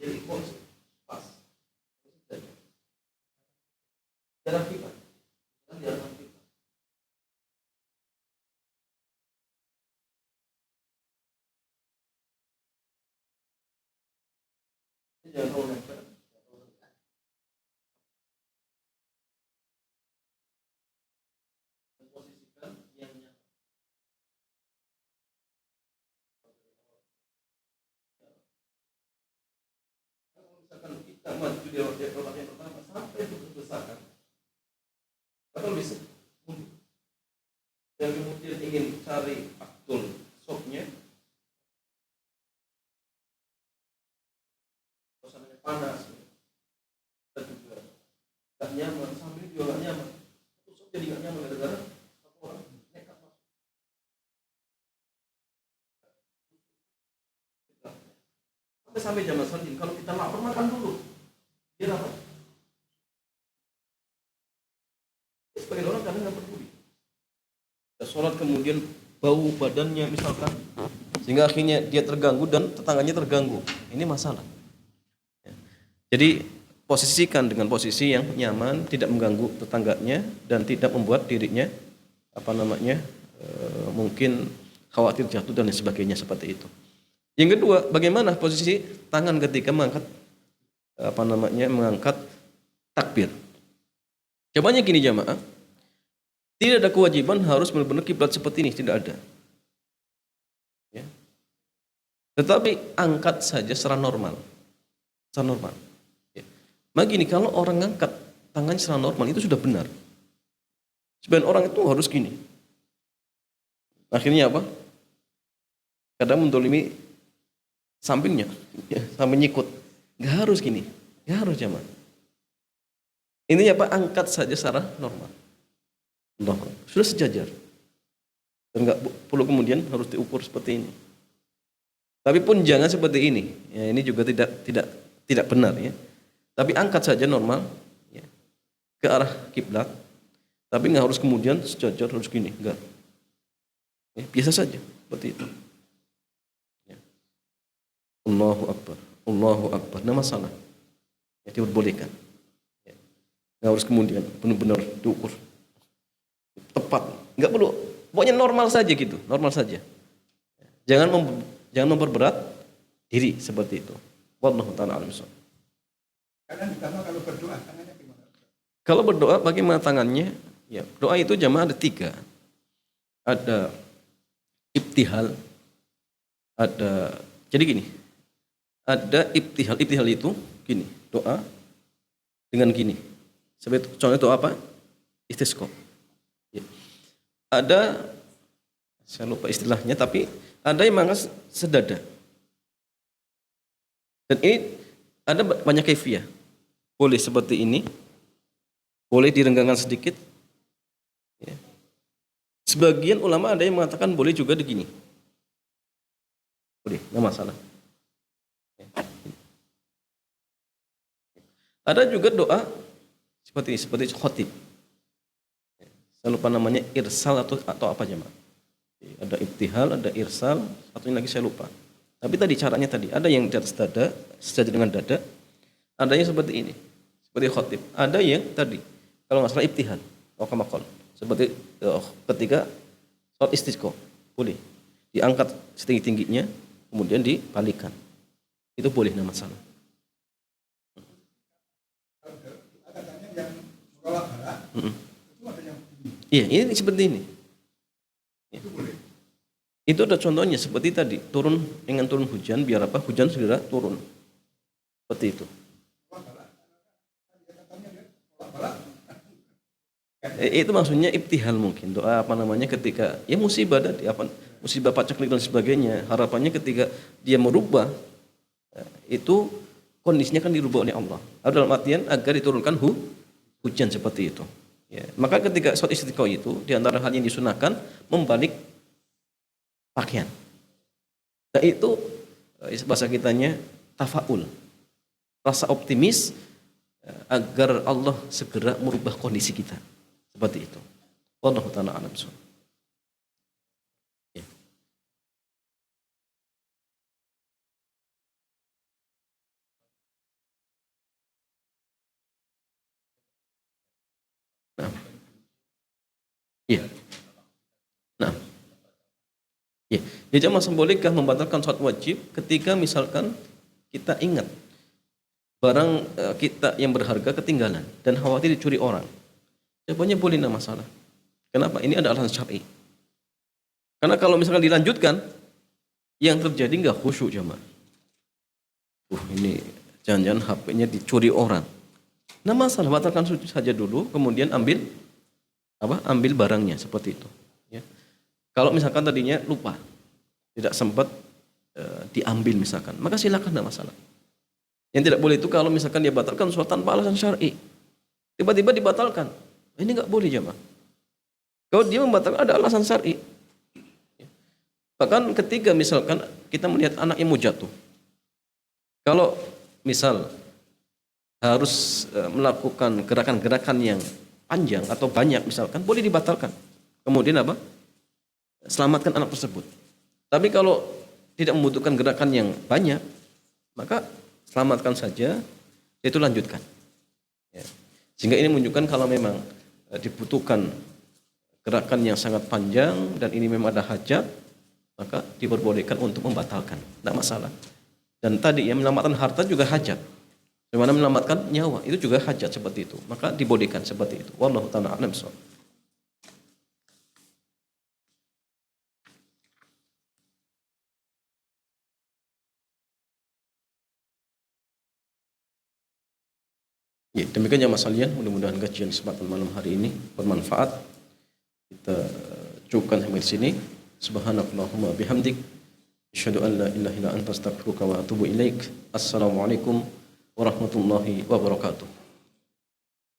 jadi pas, jarak kita, jarak kita. Jangan terlalu nempel. Posisikan yang nyaman. Kalau misalkan kita maju di tempat yang pertama sampai besarkan, atau bisa mundur. Dan kemudian ingin cari aktul sopnya, panas dan juga gak nyaman, sambil juga gak nyaman, terus jadi gak nyaman gara-gara satu orang nekat masuk. Sampai zaman selanjutnya kalau kita lapar makan dulu, dia apa? Sebagian orang kadang nggak peduli. Kita sholat kemudian bau badannya misalkan, sehingga akhirnya dia terganggu dan tetangganya terganggu. Ini masalah. Jadi posisikan dengan posisi yang nyaman, tidak mengganggu tetangganya dan tidak membuat dirinya mungkin khawatir jatuh dan sebagainya seperti itu. Yang kedua, bagaimana posisi tangan ketika mengangkat mengangkat takbir? Jawabannya gini jamaah, tidak ada kewajiban harus benar-benar kiblat seperti ini, tidak ada. Ya. Tetapi angkat saja secara normal. Secara normal. Maka gini, kalau orang ngangkat tangannya secara normal itu sudah benar. Sebagian orang itu harus gini. Akhirnya apa? Kadang mendolimi sampingnya, ya, sampai nyikut. Gak harus gini, gak harus jamaah. Intinya apa? Angkat saja secara normal. Sudah sejajar. Dan gak perlu kemudian harus diukur seperti ini. Tapi pun jangan seperti ini. Ya, ini juga tidak benar ya. Tapi angkat saja normal ya, ke arah kiblat, tapi nggak harus kemudian sejajar harus gini, enggak. Ya, biasa saja seperti itu. Ya. Allahu Akbar, Allahu Akbar, tidak masalah. Ya, diperbolehkan. Ya. Nggak harus kemudian benar-benar diukur tepat, nggak perlu. Pokoknya normal saja gitu, normal saja. Jangan memperberat diri seperti itu. Wallahu ta'ala alam. Kadang ditambah kalau berdoa tangannya gimana? Kalau berdoa bagaimana tangannya? Ya, doa itu jamaah ada 3. Ada ibtihal, ada jadi gini. Ada ibtihal. Ibtihal itu gini, doa dengan gini. Seperti contohnya doa apa? Istisqa. Ya. Ada, saya lupa istilahnya, tapi ada yang mangkas sedada. Dan ini ada banyak kaifiyah. Boleh seperti ini, boleh direnggangkan sedikit. Ya. Sebagian ulama ada yang mengatakan boleh juga begini. Boleh, nggak masalah. Ya. Ada juga doa seperti ini, seperti khotib. Ya. Saya lupa namanya, irsal atau apa jemaah. Ada ibtihal, ada irsal, satunya lagi saya lupa. Tapi tadi caranya tadi, ada yang di atas dada, sejajar dengan dada, ada yang seperti ini, seperti khotib. Ada yang tadi, kalau nggak salah ibtihal, wakamakol, seperti ketika sholat istisqa, boleh diangkat setinggi-tingginya, kemudian dibalikan, itu boleh, nggak masalah. Katanya yang menolak bala, itu ada yang begini. Iya, ini seperti ini. Itu boleh. Itu ada contohnya seperti tadi, ingin turun hujan, biar apa? Hujan segera turun. Seperti itu. Itu maksudnya ibtihal mungkin, doa apa namanya ketika ya musibah tadi, apa musibah paceklik dan sebagainya. Harapannya ketika dia merubah, itu kondisinya kan dirubah oleh Allah. Atau dalam artian agar diturunkan hujan seperti itu. Ya. Maka ketika sholat istisqa itu, di antara hal yang disunahkan membalik pakaian. Nah itu bahasa kitanya tafaul, rasa optimis agar Allah segera merubah kondisi kita seperti itu. Wallahu ta'ala a'lam. Ya. Nah, iya. Nah. Ya, jadi jamaah bolehkah membatalkan sholat wajib ketika misalkan kita ingat barang kita yang berharga ketinggalan dan khawatir dicuri orang? Jawabannya boleh, tidak masalah. Kenapa? Ini ada alasan syar'i. Karena kalau misalkan dilanjutkan, yang terjadi nggak khusyuk jamaah. Ini jangan-jangan HP-nya dicuri orang. Nah masalah, batalkan saja dulu, kemudian ambil barangnya seperti itu. Ya. Kalau misalkan tadinya lupa, tidak sempat diambil misalkan, maka silakan, tidak masalah. Yang tidak boleh itu kalau misalkan dia batalkan sesuatu tanpa alasan syar'i, tiba-tiba dibatalkan, ini nggak boleh jemaah. Kalau dia membatalkan ada alasan syar'i. Bahkan ketika misalkan kita melihat anak yang mau jatuh, kalau misal harus melakukan gerakan-gerakan yang panjang atau banyak misalkan, boleh dibatalkan. Kemudian apa? Selamatkan anak tersebut. Tapi kalau tidak membutuhkan gerakan yang banyak, maka selamatkan saja, itu lanjutkan. Ya. Sehingga ini menunjukkan kalau memang dibutuhkan gerakan yang sangat panjang dan ini memang ada hajat, maka diperbolehkan untuk membatalkan, tidak masalah. Dan tadi yang menyelamatkan harta juga hajat. Bagaimana menyelamatkan nyawa, itu juga hajat seperti itu. Maka dibolehkan seperti itu. Wallahu ta'ala a'lam. Ya, demikian jamaah sekalian, mudah-mudahan kajian kesempatan malam hari ini bermanfaat. Kita cukupkan sampai di sini. Subhanakallahumma bihamdik, asyhadu an la ilaha illa anta astaghfiruka wa atubu ilaik. Assalamualaikum warahmatullahi wabarakatuh.